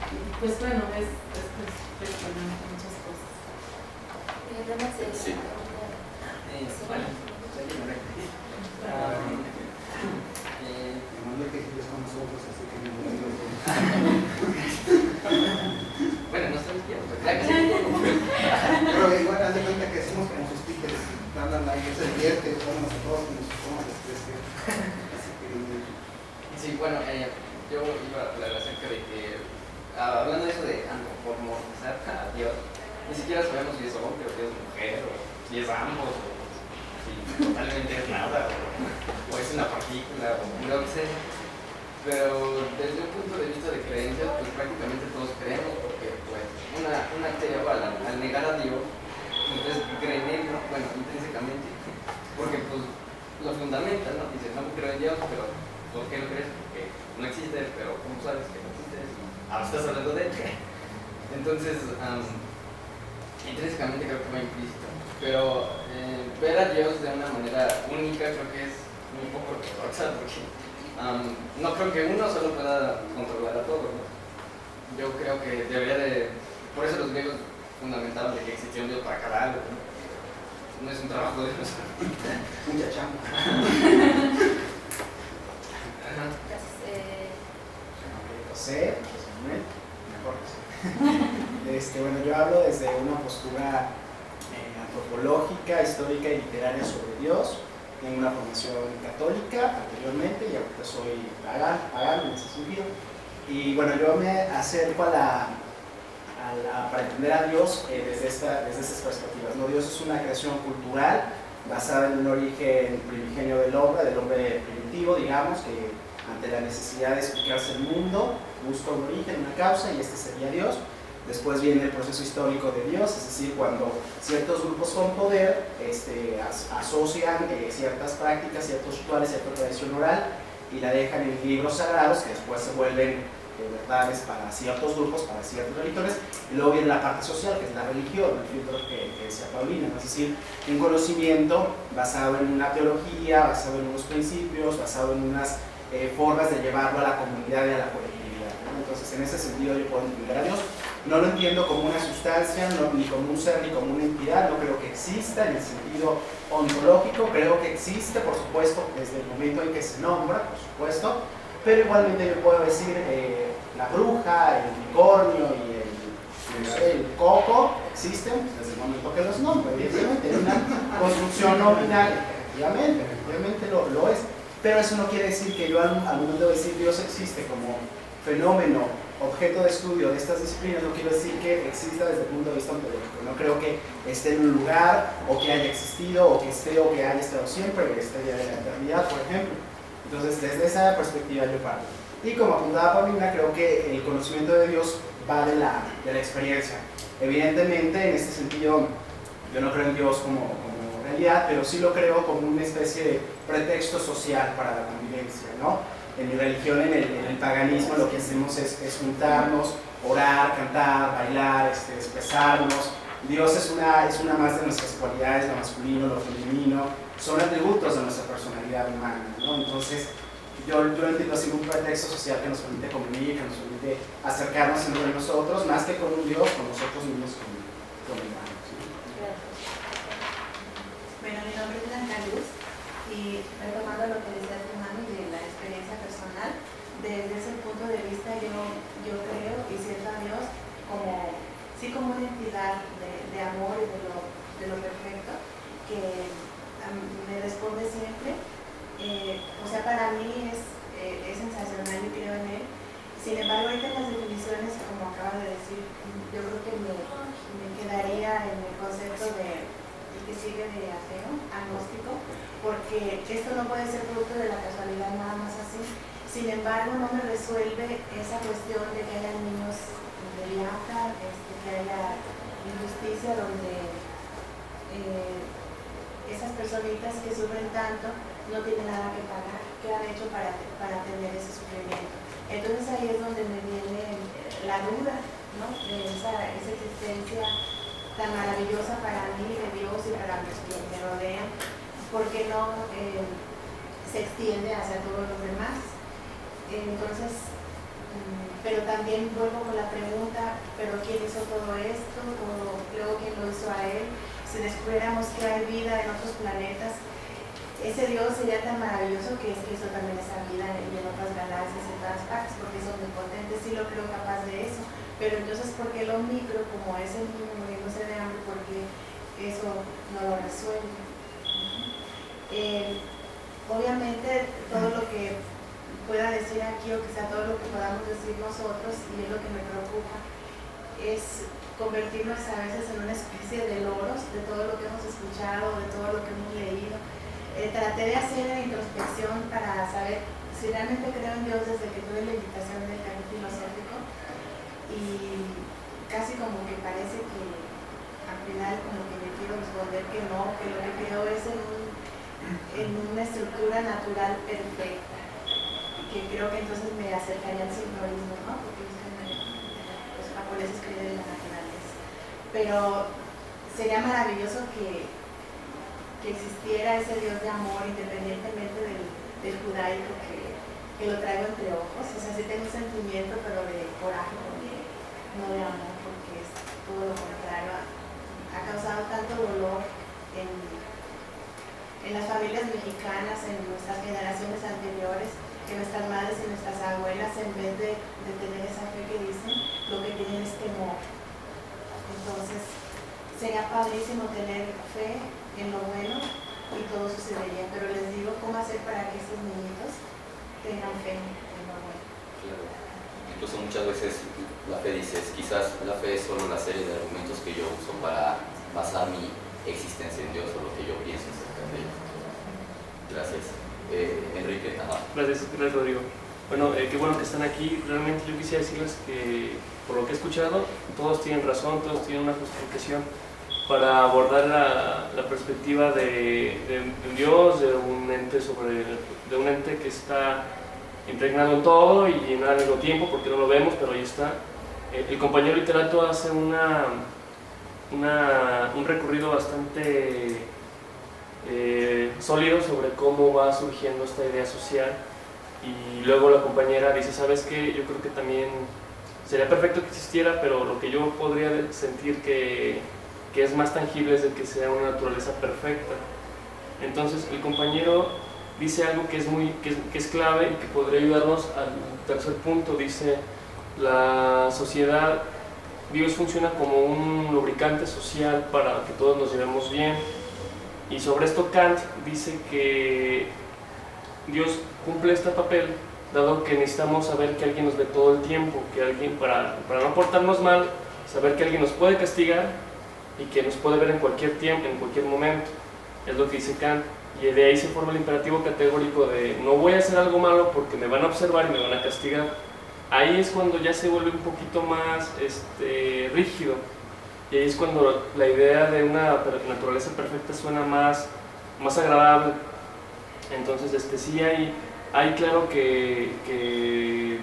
Speaker 11: Y pues bueno, es muchas cosas.
Speaker 2: Sí.
Speaker 12: Bueno, bueno, no estoy viendo,
Speaker 6: pero igual haz de cuenta que hacemos como sus stickers, dan like, se divierte, ponemos a todos como
Speaker 12: sí, bueno, yo iba a hablar acerca de que, hablando de eso de antropormizar a Dios, ni siquiera sabemos si es hombre o si es mujer, o si es ambos, o si totalmente es nada, o es una partícula, o lo que sea. Pero desde un punto de vista de creencias, pues prácticamente todos creemos, porque pues una ateo al negar a Dios, entonces creen en él, ¿no? Bueno, intrínsecamente, porque pues lo fundamenta, ¿no? Dice, no creo en Dios, pero ¿por qué no crees? Porque no existe, pero ¿cómo sabes que no existe? Ahora estás hablando de él. Entonces, intrínsecamente creo que va implícito. Pero ver a Dios de una manera única creo que es un poco ortodoxa, porque no creo que uno solo pueda controlar a todos, ¿no? Yo creo que debería de... Por eso los griegos fundamentaban de que existía un Dios para cada algo, ¿no? No es un trabajo de Dios.
Speaker 6: mucha chamba.
Speaker 13: José, mejor José. Bueno, yo hablo desde una postura antropológica, histórica y literaria sobre Dios. Tengo una formación católica anteriormente y ahorita soy pagano en ese sentido. Y bueno, yo me acerco para entender a Dios desde estas perspectivas, ¿no? Dios es una creación cultural basada en un origen primigenio del hombre primitivo, digamos, que ante la necesidad de explicarse el mundo busca un origen, una causa, y este sería Dios. Después viene el proceso histórico de Dios, es decir, cuando ciertos grupos con poder asocian ciertas prácticas, ciertos rituales, cierta tradición oral y la dejan en libros sagrados que después se vuelven verdades para ciertos grupos, para ciertas religiones. Y luego viene la parte social, que es la religión, el filtro que decía Paulina, ¿no? Es decir, un conocimiento basado en una teología, basado en unos principios, basado en unas formas de llevarlo a la comunidad y a la colectividad, ¿no? Entonces, en ese sentido yo puedo entender a Dios. No lo entiendo como una sustancia, ni como un ser, ni como una entidad. No creo que exista en el sentido ontológico. Creo que existe, por supuesto, desde el momento en que se nombra, por supuesto. Pero igualmente yo puedo decir la bruja, el unicornio y el coco existen desde el momento que los nombro. Evidentemente, es una construcción nominal. Efectivamente lo es. Pero eso no quiere decir que yo al momento de decir Dios existe como fenómeno, objeto de estudio de estas disciplinas, no quiero decir que exista desde el punto de vista ontológico. No creo que esté en un lugar, o que haya existido, o que esté, o que haya estado siempre, o que esté ya de la eternidad, por ejemplo. Entonces, desde esa perspectiva yo parto. Y como apuntaba Paulina, creo que el conocimiento de Dios va de la experiencia. Evidentemente, en este sentido, yo no creo en Dios como realidad, pero sí lo creo como una especie de pretexto social para la convivencia, ¿no? En mi religión, en el paganismo, lo que hacemos es juntarnos, orar, cantar, bailar, expresarnos. Dios es una más de nuestras cualidades, lo masculino, lo femenino, son atributos de nuestra personalidad humana, ¿no? Entonces, yo lo entiendo así un pretexto social que nos permite convivir, que nos permite acercarnos entre nosotros, más que con un Dios, con nosotros mismos, con humanos. ¿Sí?
Speaker 10: Bueno, mi nombre es Blanca Luz, y retomando lo que decía tu hermano y de la experiencia personal, desde ese punto de vista yo creo y siento a Dios como una entidad de amor y de lo perfecto, que me responde siempre. O sea, para mí es sensacional y creo en él. Sin embargo, ahorita las definiciones, como acaba de decir, yo creo que me quedaría en el concepto de que sigue de ateo, agnóstico, porque esto no puede ser producto de la casualidad nada más así. Sin embargo, no me resuelve esa cuestión de que haya niños de viaja, que haya injusticia, donde esas personitas que sufren tanto no tienen nada que pagar. ¿Qué han hecho para tener ese sufrimiento? Entonces ahí es donde me viene la duda, ¿no? De esa existencia tan maravillosa para mí de Dios y para los que me rodean, porque no se extiende hacia todos los demás.
Speaker 14: Entonces, pero también vuelvo con la pregunta, ¿pero quién hizo todo esto? ¿O luego quién lo hizo a él? Si descubriéramos que hay vida en otros planetas, ese Dios sería tan maravilloso que hizo también esa vida en otras galaxias, en todas partes, porque es omnipotente, sí lo creo capaz de eso. Pero entonces, ¿por qué lo micro, como es el niño muriéndose de hambre, porque eso no lo resuelve? Obviamente, todo lo que pueda decir aquí, o quizá todo lo que podamos decir nosotros, y es lo que me preocupa, es convertirnos a veces en una especie de loros de todo lo que hemos escuchado, de todo lo que hemos leído. Traté de hacer la introspección para saber si realmente creo en Dios desde que tuve la invitación del cambio filosófico, y casi como que parece que al final como que me quiero responder que no, que lo que creo es en una estructura natural perfecta, que creo que entonces me acercaría al sincronismo, ¿no? Porque los japoneses creen en la naturaleza. Pero sería maravilloso que existiera ese Dios de amor, independientemente del judaico que lo traigo entre ojos. O sea, sí tengo un sentimiento, pero de coraje también, no de amor, porque es todo lo contrario. Ha causado tanto dolor en las familias mexicanas, en nuestras generaciones anteriores, que nuestras madres y nuestras abuelas, en vez de tener esa fe que dicen, lo que tienen es temor. Entonces, sería padrísimo tener fe en lo bueno y todo sucedería, pero les digo cómo hacer para que estos niñitos tengan fe en lo bueno.
Speaker 2: Claro. Incluso muchas veces la fe dices, quizás la fe es solo la serie de argumentos que yo uso para basar mi existencia en Dios o lo que yo pienso acerca de Él. Gracias. Enrique.
Speaker 15: Gracias, Rodrigo. Bueno, qué bueno que están aquí. Realmente yo quisiera decirles que, por lo que he escuchado, todos tienen razón, todos tienen una justificación para abordar la perspectiva de Dios, de un ente que está impregnado en todo y en al mismo tiempo, porque no lo vemos, pero ahí está. El compañero literato hace un recorrido bastante sólido sobre cómo va surgiendo esta idea social, y luego la compañera dice, ¿sabes qué? Yo creo que también sería perfecto que existiera, pero lo que yo podría sentir que es más tangible es de que sea una naturaleza perfecta. Entonces el compañero dice algo que es clave y que podría ayudarnos al tercer punto. Dice, la sociedad, Dios funciona como un lubricante social para que todos nos llevemos bien, y sobre esto Kant dice que Dios cumple este papel dado que necesitamos saber que alguien nos ve todo el tiempo, que alguien, para no portarnos mal, saber que alguien nos puede castigar y que nos puede ver en cualquier tiempo, en cualquier momento. Es lo que dice Kant, y de ahí se forma el imperativo categórico de no voy a hacer algo malo porque me van a observar y me van a castigar. Ahí es cuando ya se vuelve un poquito más rígido, y ahí es cuando la idea de una naturaleza perfecta suena más agradable. Entonces sí hay claro que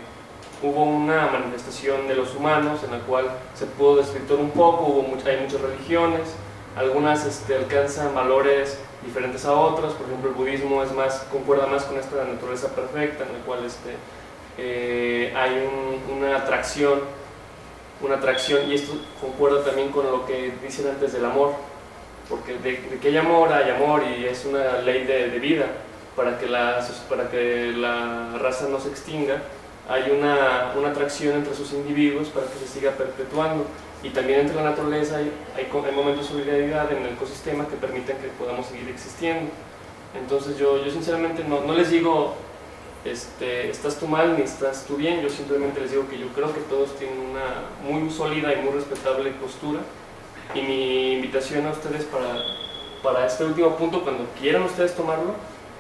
Speaker 15: hubo una manifestación de los humanos en la cual se pudo desvirtuar un poco, hay muchas religiones, algunas alcanzan valores diferentes a otras. Por ejemplo, el budismo concuerda más con esta naturaleza perfecta, en la cual hay una atracción, y esto concuerda también con lo que dicen antes del amor, porque de que hay amor, y es una ley de vida para que la raza no se extinga. Hay una atracción entre sus individuos para que se siga perpetuando, y también entre la naturaleza hay momentos de solidaridad en el ecosistema que permiten que podamos seguir existiendo. Entonces yo sinceramente no les digo estás tú mal ni estás tú bien, yo simplemente les digo que yo creo que todos tienen una muy sólida y muy respetable postura, y mi invitación a ustedes para este último punto, cuando quieran ustedes tomarlo,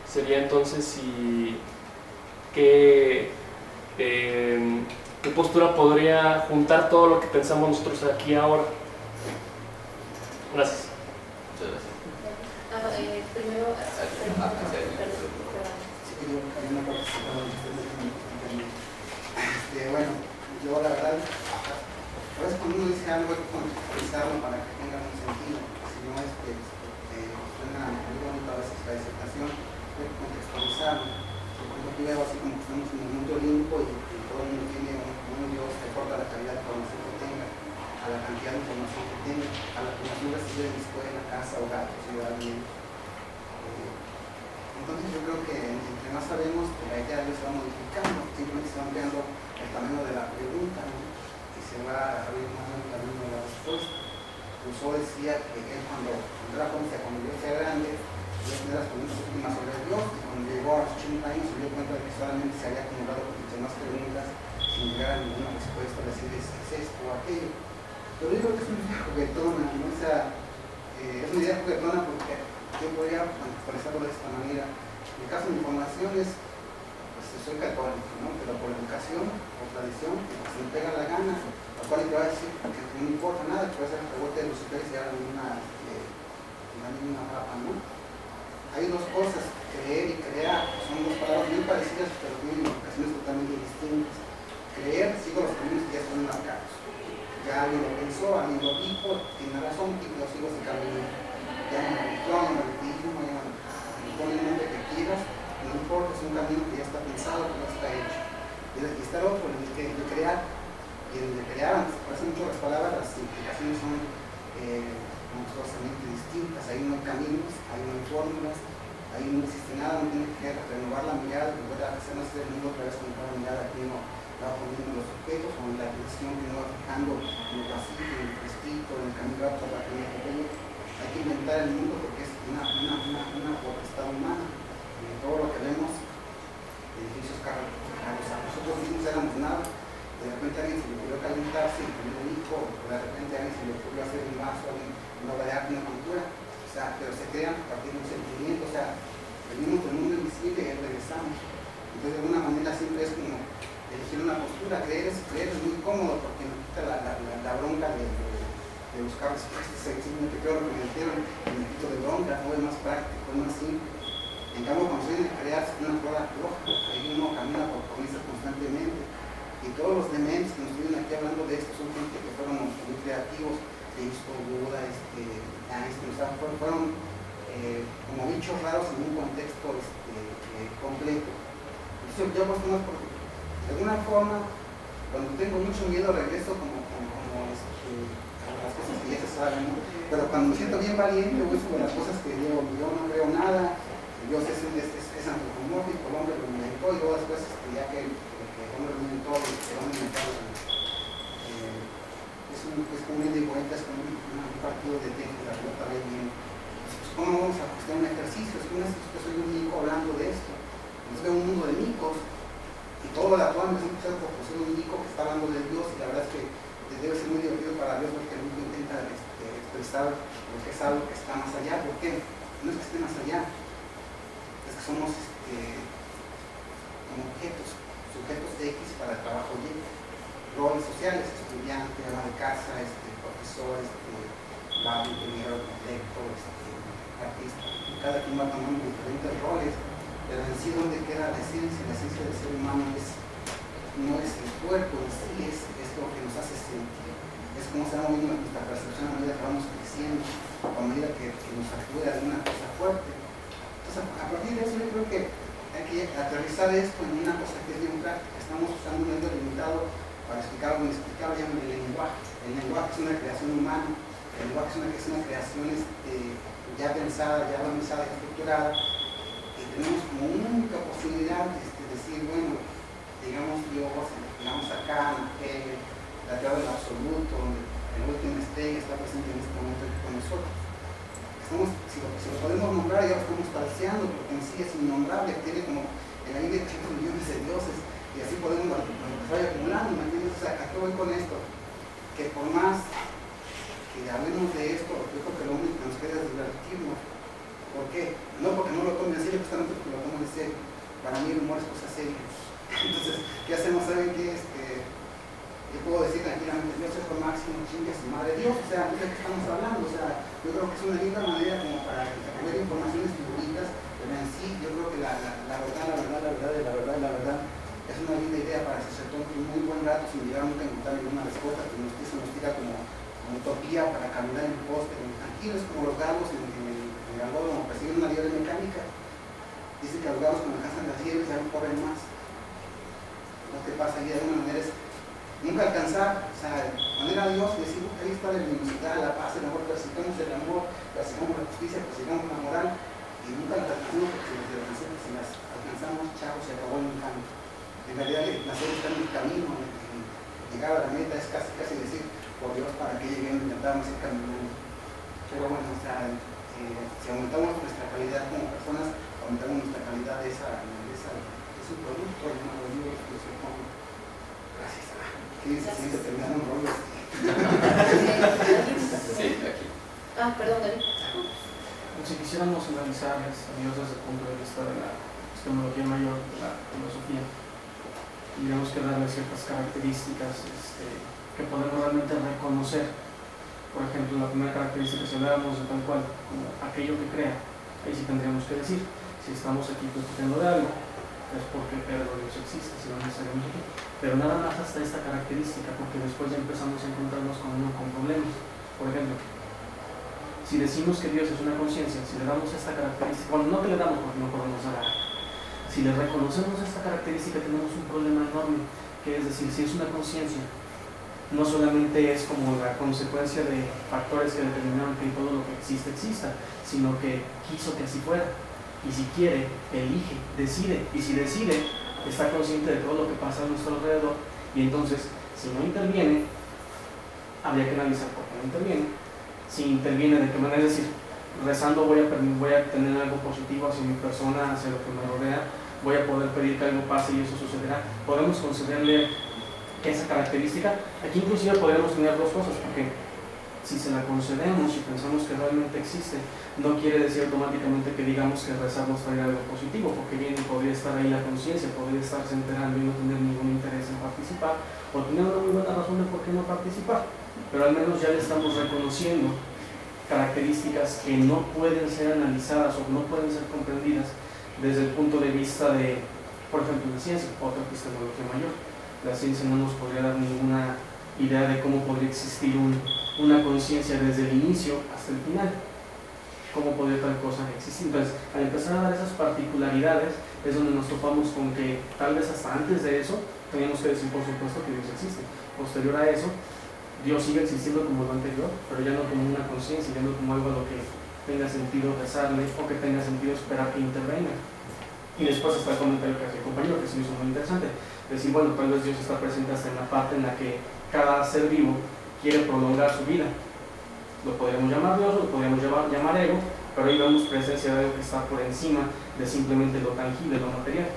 Speaker 15: sería entonces ¿qué postura podría juntar todo lo que pensamos nosotros aquí ahora? Gracias.
Speaker 2: Muchas gracias.
Speaker 1: Primero,
Speaker 6: bueno, yo la verdad, a veces cuando uno dice algo hay que contextualizarlo para que tenga un sentido, si no suena muy bonito a veces la disertación, hay que contextualizarlo. Yo veo así como que estamos en el mundo Olimpo y todo el mundo tiene un Dios que aporta la calidad de información que tenga, a la cantidad de información que tenga, a la información recibida en la escuela, casa, hogar, ciudad, bien. Entonces yo creo que entre más sabemos, la idea de Dios se va modificando, simplemente se va ampliando el tamaño de la pregunta, ¿no? Y se va abriendo más el tamaño de la respuesta. Rousseau decía que él cuando era joven, cuando Dios sea grande, iba a tener las preguntas últimas sobre Dios, y cuando llegó a los 80 años se dio cuenta de que solamente se había acumulado con más preguntas sin llegar a ninguna respuesta, decir es esto o aquello. Pero yo creo que es una idea juguetona, ¿no? O sea, es una idea juguetona porque yo podría expresarlo de esta manera. En el caso de mi formación es, pues soy católico, ¿no? Pero por educación, por tradición, se me pega la gana, lo cual te va a decir que no me importa nada, que puede ser el rebote de los superiores y ahora la misma papa, ¿no? Hay dos cosas, creer y crear, son dos palabras muy parecidas, pero tienen implicaciones totalmente distintas. Creer, sigo los caminos que ya están marcados. Ya alguien lo pensó, alguien lo dijo, tiene razón, y yo sigo ese camino. Ya en el religión, ya pon el nombre que quieras, no importa, es un camino que ya está pensado, que ya está hecho. Y está el otro, el de crear. Y el de crear, aunque se parecen mucho las palabras, las implicaciones son monstruosamente distintas. Ahí no hay caminos, ahí no hay fórmulas, ahí no existe nada, no tiene que renovar la mirada, volver a hacer nacer el mundo otra vez con cada mirada que uno va poniendo los objetos, o en la atención que uno va fijando en el vacío, en el fresquito, en el camino alto, la pequeña pequeña. Hay que inventar el mundo porque es una potestad humana. En todo lo que vemos, edificios caros, nosotros mismos éramos nada. De repente a alguien se le ocurrió calentarse y poner un hijo, o de repente a alguien se le ocurrió hacer un vaso, una obra de arte, una pintura. O sea, pero se crean a partir de un sentimiento. O sea, venimos del mundo invisible y regresamos. Entonces, de alguna manera siempre es como elegir una postura. Creer es muy cómodo porque me quita la bronca de buscar respuestas. Simplemente creo lo que me metieron y me quito de bronca, no es más práctico, es más simple. En cambio, cuando se viene a crear, es una prueba floja. Ahí uno camina por cornisas constantemente. Y todos los dementes que nos vienen aquí hablando de esto son gente que fueron muy creativos. Cristo, Buda, Einstein, o sea, fueron como bichos raros en un contexto completo. Entonces yo apuesto más porque de alguna forma, cuando tengo mucho miedo regreso como a las cosas que ya se saben, ¿no? Pero cuando me siento bien valiente, voy sobre las cosas que yo no creo nada. Dios es antropomórfico, el hombre lo inventó, y luego después ya que el hombre lo inventó, el hombre inventó es como un ida y vuelta, es como un partido de tenis, la pelota va bien. Pues, ¿cómo vamos a hacer un ejercicio? Es que soy un mico hablando de esto. Entonces veo un mundo de micos y todo lo de actual me siento ser porque soy un mico que está hablando de Dios, y la verdad es que debe ser muy divertido para Dios porque el mico intenta expresar lo que es algo que está más allá. ¿Por qué? No es que esté más allá, es que somos como objetos, sujetos X para el trabajo Y. Roles sociales, estudiante, ama de casa, profesor, barrio, ingeniero, arquitecto, artista. Cada quien va tomando diferentes roles, pero en sí donde queda la esencia del ser humano no es el cuerpo en sí, es lo que nos hace sentir, es como se va moviendo nuestra percepción a medida que vamos creciendo, a medida que nos actúa alguna cosa fuerte. Entonces, a partir de eso yo creo que hay que aterrizar esto en una cosa que es bien práctica. Estamos usando un medio limitado para explicar algo inexplicable, llaman el lenguaje. El lenguaje es una creación humana, el lenguaje es una creación ya pensada, ya organizada, ya estructurada, y tenemos como única posibilidad de decir, bueno, digamos Dios, digamos acá, la teoría del absoluto, donde el último estrella está presente en este momento aquí con nosotros. Si lo podemos nombrar, ya lo estamos parciando, porque en sí es innombrable, tiene como en la India 800 millones de dioses, y así podemos empezar acumulando. ¿Me entiendes? O sea, ¿a qué voy con esto? Que por más que hablemos de esto, yo creo que lo único que nos queda es divertirnos. ¿Por qué? No porque no lo tomen en serio, justamente porque lo tomen en serio. Para mí el humor es cosa seria. Entonces, ¿qué hacemos? ¿Saben qué? Yo puedo decir tranquilamente, Dios es lo máximo, chingue a su madre Dios. O sea, ¿de qué estamos hablando? O sea, yo creo que es una linda manera como para ver informaciones figuritas, pero en sí, yo creo que la verdad es una linda idea para hacerse tonto un muy buen rato sin llegar nunca a encontrar ninguna respuesta, que nos tira como utopía para caminar en el poste, tranquilos como los galgos en el galgódromo, persiguiendo una libre mecánica. Dicen que ahogados cuando alcanzan las nieves ya no corren más. Lo que pasa aquí de alguna manera es nunca alcanzar, o sea, poner a Dios y decir, ahí está la luminosidad, la paz, el amor, persigamos el amor, persigamos la justicia, persigamos la moral, y nunca las alcanzamos porque si las alcanzamos, chao, se acabó el cambio. En realidad, nacer está en el camino, llegar a la meta es casi decir, por Dios, para que lleguemos, intentamos ir caminando. Pero bueno, o sea, si aumentamos nuestra calidad como personas, aumentamos nuestra calidad de su producto, llamado Dios, que se pone. Gracias. ¿Quién se siente terminando un rollo?
Speaker 2: Sí, aquí.
Speaker 1: Perdón, David.
Speaker 7: Si quisiéramos analizar a Dios desde el punto de vista de la epistemología mayor, de la filosofía, tendríamos que darle ciertas características que podemos realmente reconocer. Por ejemplo, la primera característica, si habláramos de tal cual, como aquello que crea, ahí sí tendríamos que decir, si estamos aquí platicando de algo, es porque Dios existe, si no estaríamos aquí. Pero nada más hasta esta característica, porque después ya empezamos a encontrarnos con problemas. Por ejemplo, si decimos que Dios es una conciencia, si le damos esta característica, bueno, no que le damos porque no podemos dar, si le reconocemos esta característica tenemos un problema enorme, que es decir, si es una conciencia, no solamente es como la consecuencia de factores que determinaron que todo lo que existe exista, sino que quiso que así fuera, y si quiere, elige, decide, y si decide, está consciente de todo lo que pasa a nuestro alrededor, y entonces, si no interviene, habría que analizar por qué no interviene. Si interviene, de qué manera, es decir, rezando voy a tener algo positivo hacia mi persona, hacia lo que me rodea, voy a poder pedir que algo pase y eso sucederá. Podemos concederle esa característica. Aquí inclusive podemos tener dos cosas, porque si se la concedemos y pensamos que realmente existe, no quiere decir automáticamente que digamos que rezar nos traerá algo positivo, porque bien podría estar ahí la conciencia, podría estarse enterando y no tener ningún interés en participar, o tener una muy buena razón de por qué no participar. Pero al menos ya le estamos reconociendo características que no pueden ser analizadas o no pueden ser comprendidas desde el punto de vista de, por ejemplo, la ciencia, otra epistemología mayor. La ciencia no nos podría dar ninguna idea de cómo podría existir una conciencia desde el inicio hasta el final. ¿Cómo podría tal cosa existir? Entonces, al empezar a dar esas particularidades, es donde nos topamos con que tal vez hasta antes de eso teníamos que decir, por supuesto, que Dios existe. Posterior a eso, Dios sigue existiendo como lo anterior, pero ya no como una conciencia, ya no como algo a lo que tenga sentido rezarle o que tenga sentido esperar que intervenga. Y después está el comentario que hace el compañero, que se me hizo muy interesante. Decir, bueno, tal vez Dios está presente hasta en la parte en la que cada ser vivo quiere prolongar su vida. Lo podríamos llamar Dios, lo podríamos llamar ego, pero ahí vemos presencia de algo que está por encima de simplemente lo tangible, lo material.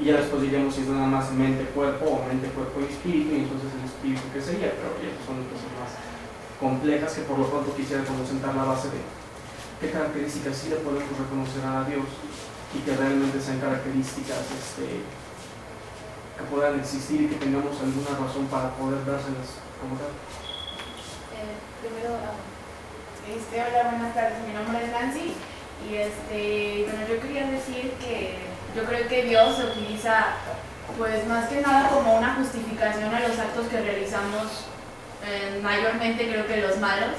Speaker 7: Y ya después diríamos si es nada más mente-cuerpo o mente-cuerpo y espíritu, y entonces el espíritu ¿qué sería? Pero ya son cosas más complejas que por lo pronto quisiera como sentar la base de qué características sí le podemos reconocer a Dios y que realmente sean características que puedan existir y que tengamos alguna razón para poder dárselas como tal.
Speaker 1: Primero,
Speaker 16: hola, buenas tardes, mi nombre es Nancy y bueno, yo quería decir que yo creo que Dios se utiliza pues más que nada como una justificación a los actos que realizamos, mayormente creo que los malos,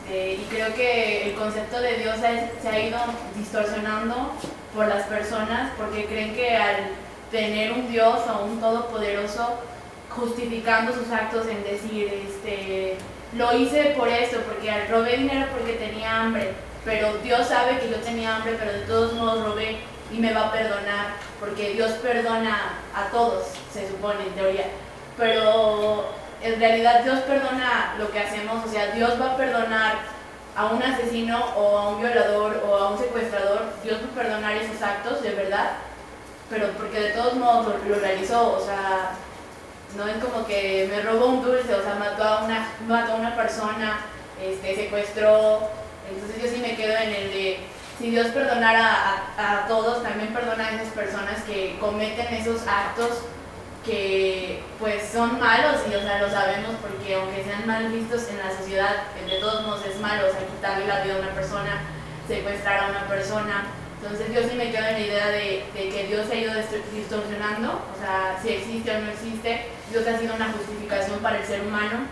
Speaker 16: y creo que el concepto de Dios se ha ido distorsionando por las personas porque creen que al tener un Dios o un todopoderoso justificando sus actos en decir, lo hice por esto, porque robé dinero porque tenía hambre, pero Dios sabe que yo tenía hambre, pero de todos modos robé y me va a perdonar, porque Dios perdona a todos, se supone en teoría, pero en realidad Dios perdona lo que hacemos, o sea, Dios va a perdonar a un asesino o a un violador o a un secuestrador, Dios va a perdonar esos actos de verdad, pero porque de todos modos lo realizó, o sea, no es como que me robó un dulce, o sea, mató a una persona, secuestró. Entonces yo sí me quedo en el de, si Dios perdonara a todos, también perdona a esas personas que cometen esos actos que pues son malos y o sea, lo sabemos porque aunque sean mal vistos en la sociedad, de todos modos es malo, o sea, quitarle la vida a una persona, secuestrar a una persona. Entonces yo sí me quedo en la idea de que Dios se ha ido distorsionando, o sea, si existe o no existe, Dios ha sido una justificación para el ser humano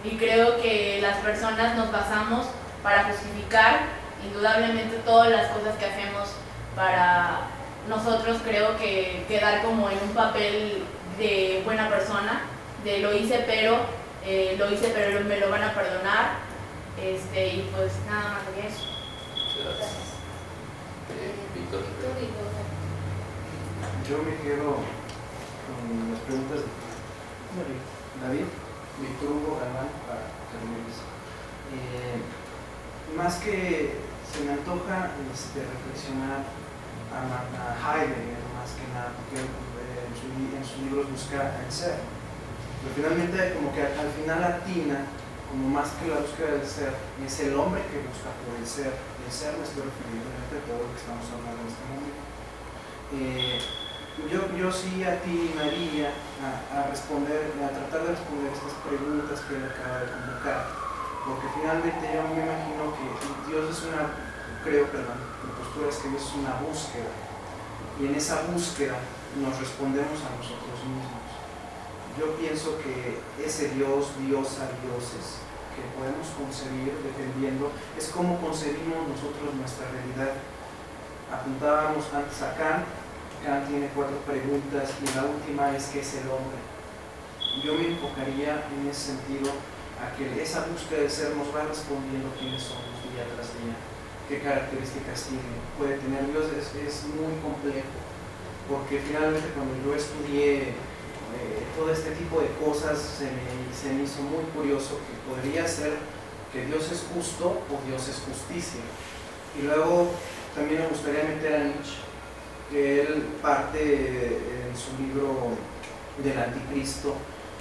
Speaker 16: y creo que las personas nos basamos para justificar indudablemente todas las cosas que hacemos para nosotros creo que quedar como en un papel de buena persona, de lo hice pero me lo van a perdonar, y pues nada más de eso.
Speaker 2: Gracias. Víctor.
Speaker 17: Yo me quedo con las preguntas de David, Víctor Hugo Galván, para terminar. Más que se me antoja reflexionar a Heidegger, más que nada, porque en sus libros busca el ser. Pero finalmente, como que al final atina, como más que la búsqueda del ser, es el hombre que busca por el ser. El ser me estoy refiriendo a todo lo que estamos hablando en este momento. Yo sí atinaría a tratar de responder estas preguntas que él acaba de convocar, porque finalmente yo me imagino que Dios es mi postura es que Dios es una búsqueda, y en esa búsqueda nos respondemos a nosotros mismos. Yo pienso que ese Dios, diosa, dioses que podemos concebir dependiendo, es como concebimos nosotros nuestra realidad. Apuntábamos antes a Kant tiene 4 preguntas y la última es ¿qué es el hombre? Yo me enfocaría en ese sentido a que esa búsqueda del ser nos va respondiendo quiénes somos día tras día, qué características tiene, puede tener. Dios es muy complejo, porque finalmente cuando yo estudié todo este tipo de cosas se me hizo muy curioso que podría ser que Dios es justo o Dios es justicia. Y luego también me gustaría meter a Nietzsche, que él parte en su libro del Anticristo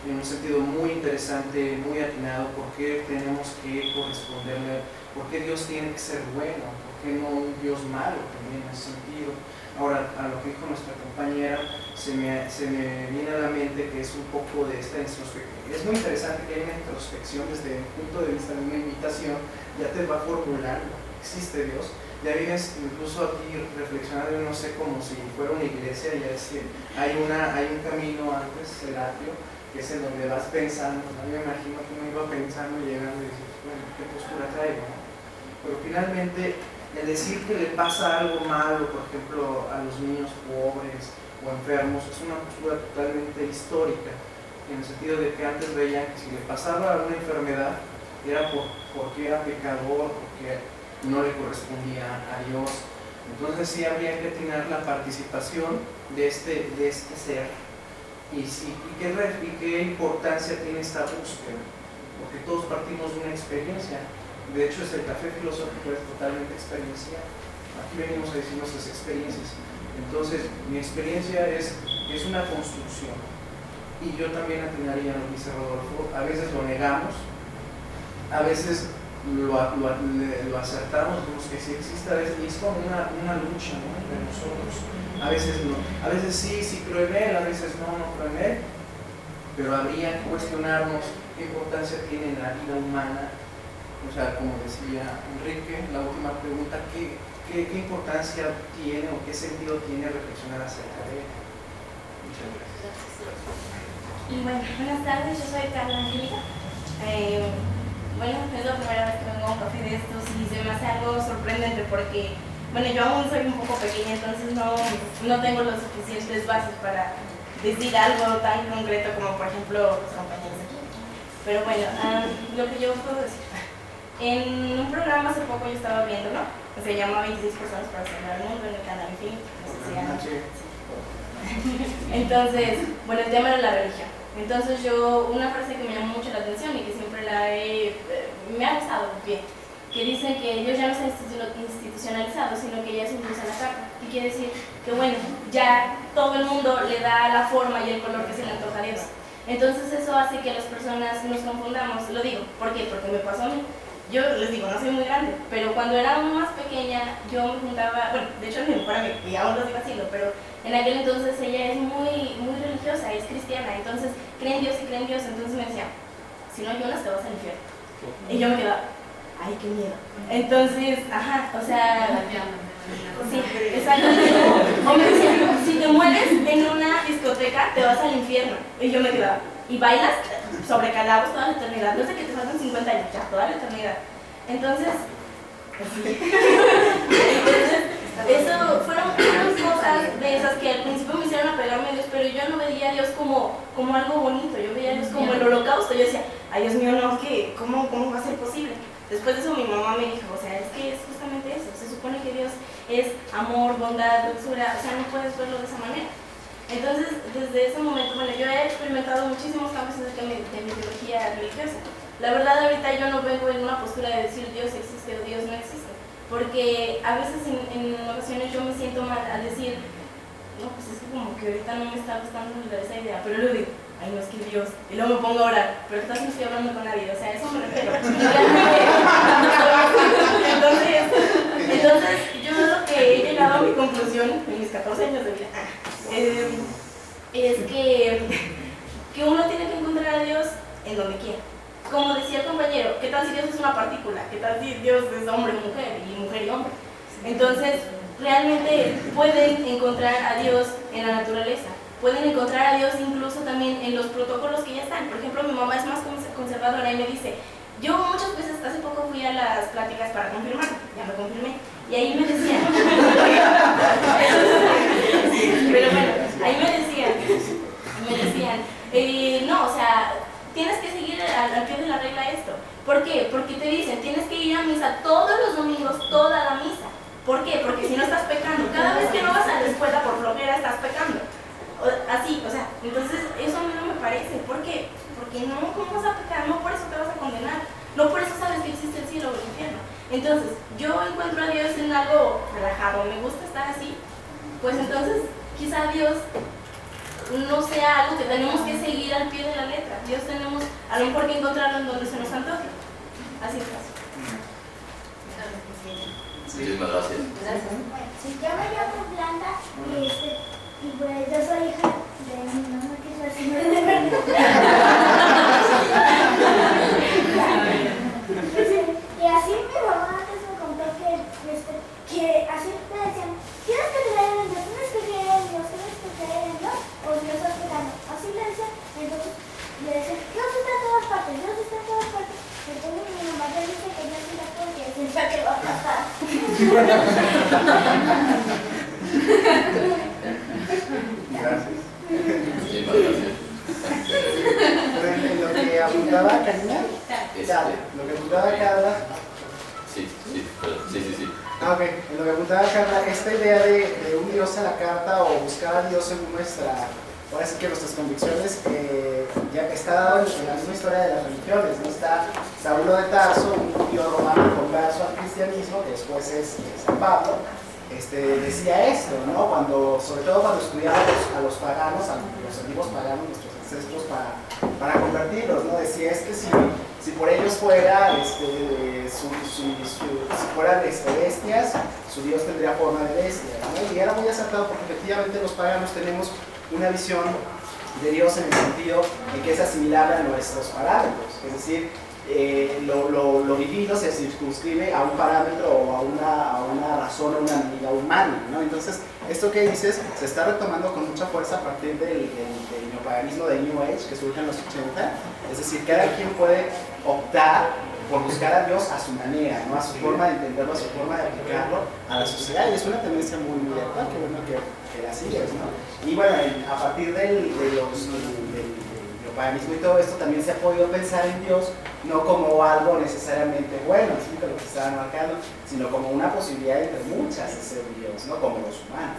Speaker 17: en un sentido muy interesante, muy atinado, por qué tenemos que corresponderle, por qué Dios tiene que ser bueno, por qué no un Dios malo también en ese sentido. Ahora, a lo que dijo nuestra compañera, se me viene a la mente que es un poco de esta introspección. Es muy interesante que haya una introspección desde el punto de vista de una invitación, ya te va formulando, existe Dios, ya vienes incluso aquí reflexionando, no sé, como si fuera una iglesia, ya es que hay un camino antes, el atrio, que es en donde vas pensando. Yo me imagino que uno iba pensando y llegando y dices, bueno, ¿qué postura traigo? Pero finalmente, el decir que le pasa algo malo, por ejemplo, a los niños pobres o enfermos, es una postura totalmente histórica, en el sentido de que antes veían que si le pasaba una enfermedad era porque era pecador, porque no le correspondía a Dios. Entonces sí habría que atinar la participación de este ser. Y qué importancia tiene esta búsqueda, porque todos partimos de una experiencia. De hecho, el café filosófico es totalmente experiencial. Aquí venimos a decir nuestras experiencias. Entonces, mi experiencia es una construcción. Y yo también atinaría lo que dice Rodolfo. A veces lo negamos, a veces lo acertamos, vemos que sí existe, a veces, y es como una lucha, ¿no?, entre nosotros. A veces no, a veces sí creo en él, a veces no creo en él, pero habría que cuestionarnos qué importancia tiene en la vida humana. O sea, como decía Enrique, la última pregunta, ¿qué importancia tiene o qué sentido tiene reflexionar acerca de él? Muchas gracias.
Speaker 18: Y bueno, buenas tardes, yo soy Carla Angélica. Bueno, es la primera vez que vengo a un café de estos y se me hace algo sorprendente porque, bueno, yo aún soy un poco pequeña, entonces no tengo las suficientes bases para decir algo tan concreto como, por ejemplo, los compañeros aquí. Pero bueno, lo que yo puedo decir. En un programa hace poco yo estaba viendo, ¿no? Se llama 26 personas para salvar el mundo en el canal Infinito. No sé si entonces, bueno, el tema era la religión. Entonces una frase que me llamó mucho la atención y que siempre me ha gustado bien, que dice que Dios ya no está institucionalizado, sino que ya es un Dios a la carta. Y quiere decir que, bueno, ya todo el mundo le da la forma y el color que se le antoja a Dios. Entonces eso hace que las personas nos confundamos. Lo digo, ¿por qué? Porque me pasó a mí. Yo les digo, no soy muy grande, pero cuando era más pequeña yo me juntaba, bueno, de hecho mi mejor amiga, y aún lo sigo haciendo, pero en aquel entonces ella es muy religiosa, es cristiana, entonces cree en Dios, entonces me decía, si no ayunas te vas al infierno. Y yo me quedaba, ay, qué miedo. Entonces, o sea, sí, exacto. O me decía, si te mueres en una discoteca te vas al infierno. Y yo me quedaba, y bailas sobre calabos toda la eternidad, no sé que te faltan 50 años, ya, toda la eternidad. Entonces, Entonces, eso fueron cosas de esas que al principio me hicieron apegarme a Dios, pero yo no veía a Dios como algo bonito, yo veía a Dios como el holocausto. Yo decía, ay Dios mío, no, ¿cómo va a ser posible? Después de eso mi mamá me dijo, o sea, es que es justamente eso, se supone que Dios es amor, bondad, dulzura, o sea, no puedes verlo de esa manera. Entonces, desde ese momento, bueno, yo he experimentado muchísimos cambios acerca de mi teología religiosa. La verdad, ahorita yo no vengo en una postura de decir Dios existe o Dios no existe, porque a veces en ocasiones yo me siento mal al decir, no, pues es que como que ahorita no me está gustando esa idea, pero luego digo, ay, no, es que Dios, y luego me pongo a orar, pero quizás no estoy hablando con nadie, o sea, eso me refiero. Entonces, yo lo que he llegado a mi conclusión en mis 14 años de vida es que uno tiene que encontrar a Dios en donde quiera. Como decía el compañero, ¿qué tal si Dios es una partícula? ¿Qué tal si Dios es hombre y mujer y hombre? Entonces, realmente pueden encontrar a Dios en la naturaleza. Pueden encontrar a Dios incluso también en los protocolos que ya están. Por ejemplo, mi mamá es más conservadora y me dice, yo muchas veces, hace poco fui a las pláticas para confirmar, ya me confirmé, y ahí me decían, pero bueno, ahí me decían, no, o sea, tienes que seguir al pie de la regla esto. ¿Por qué? Porque te dicen, tienes que ir a misa todos los domingos, toda la misa. ¿Por qué? Porque si no estás pecando. Cada vez que no vas a la escuela por flojera estás pecando. Así, o sea, entonces eso a mí no me parece. ¿Por qué? Porque no, ¿cómo vas a pecar? No por eso te vas a condenar. No por eso sabes que existe el cielo o el infierno. Entonces, yo encuentro a Dios en algo relajado, me gusta estar así. Pues entonces, quizá Dios no sea algo que tenemos que seguir al pie de la letra. Dios tenemos a lo mejor que encontrarlo en donde se nos antoje. Así es.
Speaker 2: Muchísimas gracias.
Speaker 19: Sí, yo me llamo Blanca y pues yo soy hija de mi mamá que es la señora de y así mi mamá antes me contó que así me decían, tienes que creer en Dios, tienes que creer en Dios, tienes que creer en Dios o Dios está pecando. Así le decían, entonces le decían, Dios está en todas partes, Dios está en todas partes. Entonces mi mamá le dice que Dios está porque piensa que va a pasar.
Speaker 5: Gracias.
Speaker 2: Sí, más gracias.
Speaker 13: En lo que apuntaba Karina, lo que apuntaba Carla.
Speaker 2: Sí.
Speaker 13: Ah, ok. En lo que apuntaba Carla, esta idea de un Dios a la carta o buscar a Dios en ahora sí que nuestras convicciones ya está dado en la misma historia de las religiones, ¿no? Está Saulo de Tarso, un judío romano converso al cristianismo, que después es San Pablo, decía esto, ¿no? Sobre todo cuando estudiaba a los paganos, a los antiguos paganos, nuestros ancestros, para convertirlos, ¿no? Decía, es que si por ellos fuera, si fueran bestias, su Dios tendría forma de bestia, ¿no? Y era muy acertado porque efectivamente los paganos tenemos una visión de Dios en el sentido de que es asimilable a nuestros parámetros, es decir, lo divino se circunscribe a un parámetro o a una razón, a una medida humana, ¿no? Entonces, esto que dices se está retomando con mucha fuerza a partir del neopaganismo de New Age que surge en los 80, es decir, cada quien puede optar por buscar a Dios a su manera, ¿no? A su forma de entenderlo, a su forma de aplicarlo a la sociedad, y es una tendencia muy, muy actual, que bueno que la sigues, ¿no? Y bueno, a partir del neopaganismo y todo esto también se ha podido pensar en Dios no como algo necesariamente bueno, así que lo que estaban marcando, sino como una posibilidad entre muchas de ser Dios, ¿no? Como los humanos.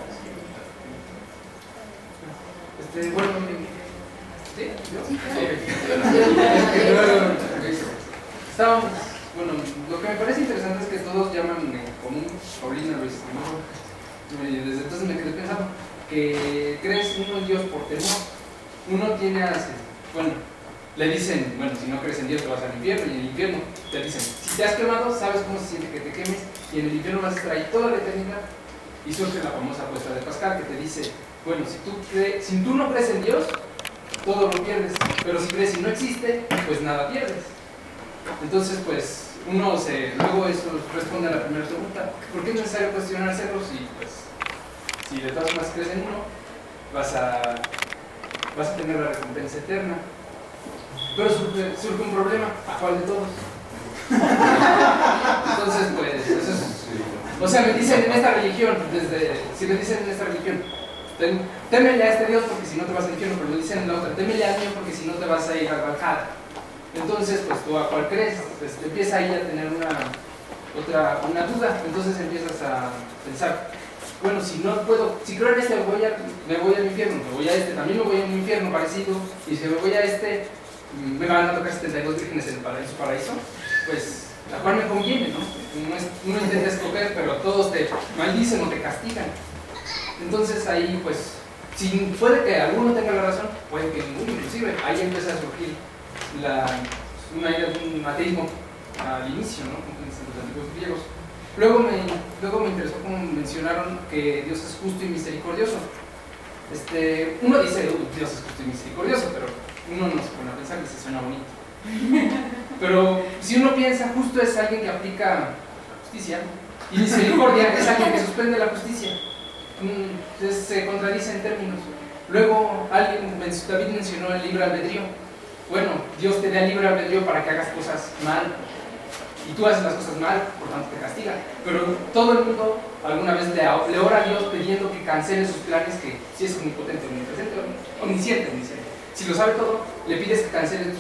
Speaker 9: Bueno, ¿sí? Estábamos, bueno, lo que me parece interesante es que todos llaman en común Paulina Ruiz, ¿no? Y desde entonces me quedé pensando que crees uno en Dios por temor. Uno tiene bueno, le dicen, bueno, si no crees en Dios te vas al infierno, y en el infierno te dicen, si te has quemado, sabes cómo se siente que te quemes, y en el infierno vas a estar ahí toda la eternidad. Y surge la famosa apuesta de Pascal que te dice, bueno, si tú no crees en Dios, todo lo pierdes, pero si crees y no existe, pues nada pierdes. Entonces, pues, luego eso responde a la primera pregunta, ¿por qué es necesario cuestionar cerros? Y pues, si de todas formas crees en uno, vas a tener la recompensa eterna. Pero surge un problema, ¿a cuál de todos? Entonces, pues, eso es... O sea, me dicen en esta religión, si me dicen en esta religión, témele a este Dios porque si no te vas al infierno, pero me dicen en la otra, témele al mío porque si no te vas a ir al Valhalla. Entonces, pues tú a cuál crees, pues empieza ahí a tener una duda, entonces empiezas a pensar, bueno, si no puedo, si creo en este me voy al infierno, me voy a este, también me voy a un infierno parecido, y si me voy a este, me van a tocar 72 vírgenes en su paraíso, pues la cual me conviene, ¿no? Uno intenta escoger, pero todos te maldicen o te castigan. Entonces ahí, pues, si puede que alguno tenga la razón, puede que ninguno, inclusive, ahí empieza a surgir un ateísmo al inicio, ¿no? En los antiguos griegos. Luego me interesó como mencionaron que Dios es justo y misericordioso. Uno dice, Dios es justo y misericordioso, pero uno no se pone a pensar que se suena bonito. Pero si uno piensa, justo es alguien que aplica justicia y misericordia es alguien que suspende la justicia. Entonces se contradice en términos. Luego David mencionó el libre albedrío. Bueno, Dios te da libre albedrío para que hagas cosas mal y tú haces las cosas mal, por tanto te castiga. Pero todo el mundo alguna vez le ora a Dios pidiendo que cancele sus planes, que si es omnipotente, omnipresente, omnisciente. Si lo sabe todo, le pides que cancele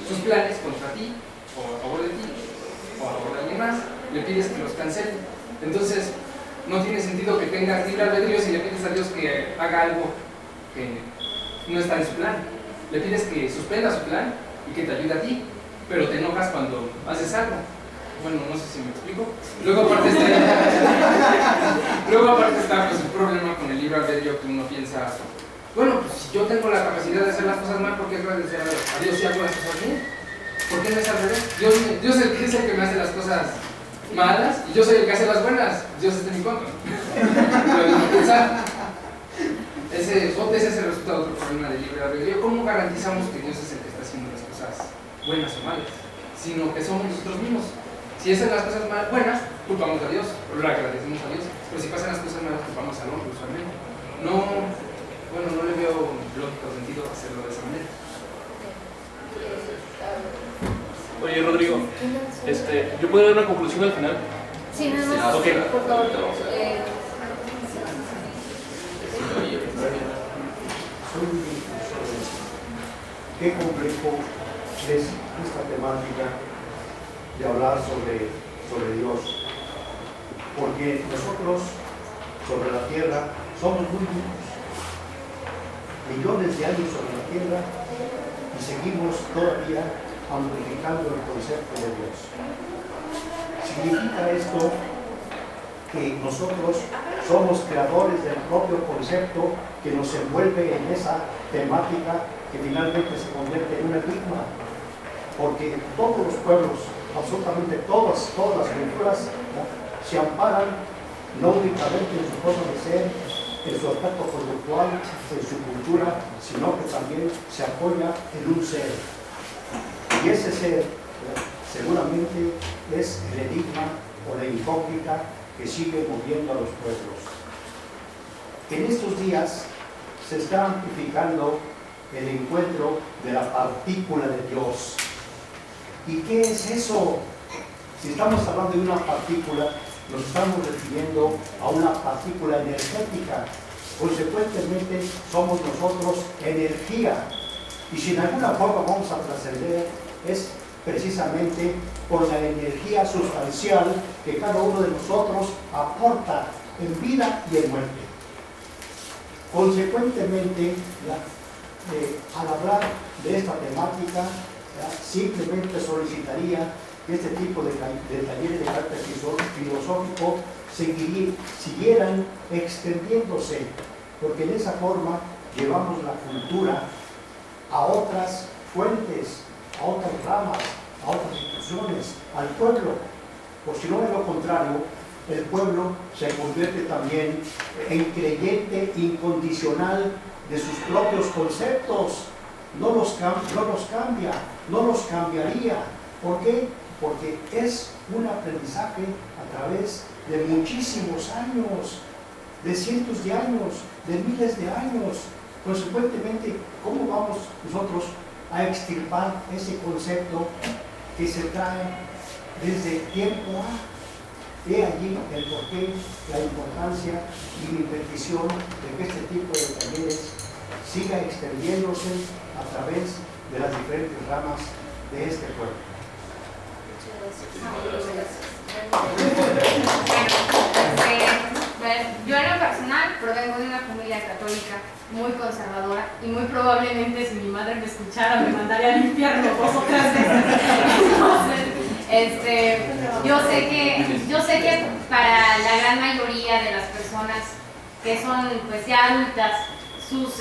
Speaker 9: sus planes contra ti, o a favor de ti, o a favor de alguien más, le pides que los cancele. Entonces, no tiene sentido que tengas libre albedrío si le pides a Dios que haga algo que no está en su plan. Le pides que suspenda su plan y que te ayude a ti, pero te enojas cuando haces algo. Bueno, no sé si me explico. Luego aparte está pues, el problema con el libre albedrío, que uno piensa, bueno, pues si yo tengo la capacidad de hacer las cosas mal, ¿por qué agradecer a Dios si hago las cosas bien? ¿Por qué no es al revés? Dios es el que me hace las cosas malas y yo soy el que hace las buenas. Dios está en mi contra. Podemos pensar. Ese resulta otro problema del libre albedrío. ¿Cómo garantizamos que Dios es el que está haciendo las cosas buenas o malas? Sino que somos nosotros mismos. Si hacen las cosas buenas, culpamos a Dios, o le agradecemos a Dios. Pero si pasan las cosas malas, culpamos al hombre usualmente. No le veo lógica o sentido hacerlo de esa manera.
Speaker 15: Oye, Rodrigo, ¿yo puedo dar una conclusión al final?
Speaker 1: Sí, nada más.
Speaker 15: Ok.
Speaker 1: Por favor.
Speaker 20: Qué complejo es esta temática de hablar sobre Dios, porque nosotros sobre la tierra somos muy vivos, millones de años sobre la tierra, y seguimos todavía amplificando el concepto de Dios. Significa esto que nosotros somos creadores del propio concepto que nos envuelve en esa temática que finalmente se convierte en un enigma, porque todos los pueblos, absolutamente todas las culturas, ¿no?, se amparan no únicamente en su forma de ser, en su aspecto conductual, en su cultura, sino que también se apoya en un ser. Y ese ser, seguramente, es el enigma o la incógnita que sigue moviendo a los pueblos. En estos días se está amplificando el encuentro de la partícula de Dios. ¿Y qué es eso? Si estamos hablando de una partícula, nos estamos refiriendo a una partícula energética. Consecuentemente, somos nosotros energía. Y si en alguna forma vamos a trascender, es precisamente por la energía sustancial que cada uno de nosotros aporta en vida y en muerte. Consecuentemente, al hablar de esta temática, simplemente solicitaría que este tipo de talleres de carácter filosófico siguieran extendiéndose, porque de esa forma llevamos la cultura a otras fuentes, a otras ramas, a otras instituciones, al pueblo. O si no, de lo contrario, el pueblo se convierte también en creyente incondicional de sus propios conceptos. No los cambia, no los cambiaría. ¿Por qué? Porque es un aprendizaje a través de muchísimos años, de cientos de años, de miles de años. Consecuentemente, ¿cómo vamos nosotros a extirpar ese concepto que se trae desde tiempo A. He allí el porqué, la importancia y mi petición de que este tipo de talleres siga extendiéndose a través de las diferentes ramas de este pueblo.
Speaker 8: Yo en lo personal provengo de una familia católica muy conservadora y muy probablemente si mi madre me escuchara me mandaría al infierno 2 o 3 veces. Entonces, yo sé que para la gran mayoría de las personas que son pues ya adultas, sus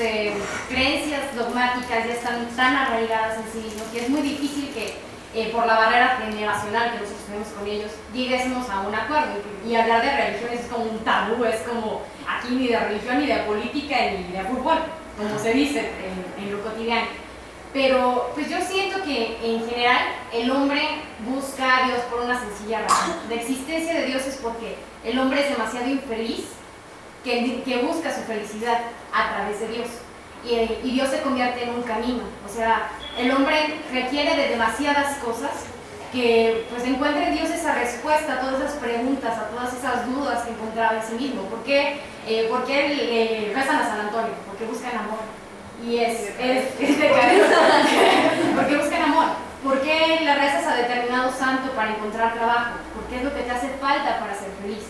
Speaker 8: creencias dogmáticas ya están tan arraigadas en sí mismos que es muy difícil que por la barrera generacional que nosotros tenemos con ellos, lleguésemos a un acuerdo. Y hablar de religiones es como un tabú, es como aquí ni de religión, ni de política, ni de fútbol, como se dice en lo cotidiano. Pero pues yo siento que en general el hombre busca a Dios por una sencilla razón. La existencia de Dios es porque el hombre es demasiado infeliz que busca su felicidad a través de Dios. Y Dios se convierte en un camino. O sea, el hombre requiere de demasiadas cosas que pues encuentre en Dios esa respuesta a todas esas preguntas, a todas esas dudas que encontraba en sí mismo. ¿Por qué rezan a San Antonio? Porque buscan amor. Y es de cabeza. Porque buscan amor. ¿Por qué le rezas a determinado santo para encontrar trabajo? Porque es lo que te hace falta para ser feliz.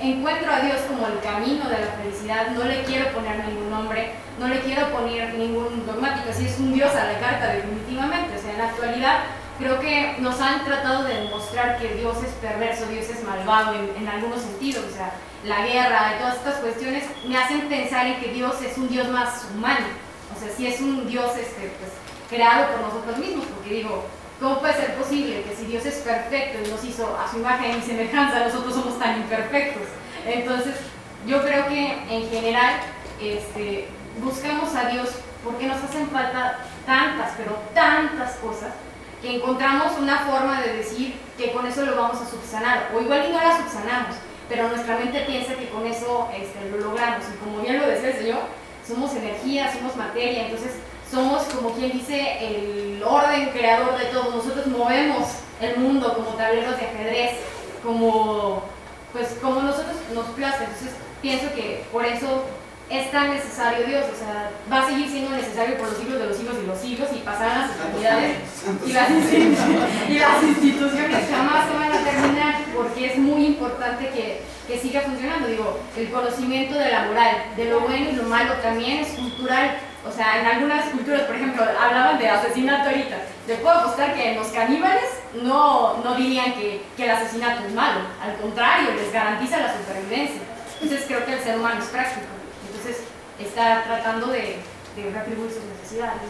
Speaker 8: Encuentro a Dios como el camino de la felicidad. No le quiero poner ningún nombre, no le quiero poner ningún dogmático. Así es un Dios a la carta, definitivamente. O sea, en la actualidad creo que nos han tratado de demostrar que Dios es perverso, Dios es malvado en algunos sentidos. O sea, la guerra y todas estas cuestiones me hacen pensar en que Dios es un Dios más humano. O sea, sí es un Dios pues, creado por nosotros mismos, porque digo, ¿cómo puede ser posible que si Dios es perfecto y nos hizo a su imagen y semejanza, nosotros somos tan imperfectos? Entonces, yo creo que en general buscamos a Dios porque nos hacen falta tantas, pero tantas cosas, que encontramos una forma de decir que con eso lo vamos a subsanar, o igual y no la subsanamos, pero nuestra mente piensa que con eso lo logramos. Y como bien lo decía el Señor, somos energía, somos materia, entonces somos, como quien dice, el orden creador de todo. Nosotros movemos el mundo como tableros de ajedrez, como nosotros nos plazca. Entonces pienso que por eso es tan necesario Dios. O sea, va a seguir siendo necesario por los siglos de los siglos y los siglos, y pasarán las eternidades y las instituciones jamás se van a terminar, porque es muy importante que siga funcionando. Digo, el conocimiento de la moral, de lo bueno y lo malo también es cultural. O sea, en algunas culturas, por ejemplo, hablaban de asesinato ahorita. Te puedo apostar que los caníbales no dirían que el asesinato es malo. Al contrario, les garantiza la supervivencia. Entonces creo que el ser humano es práctico. Entonces está tratando de retribuir sus necesidades.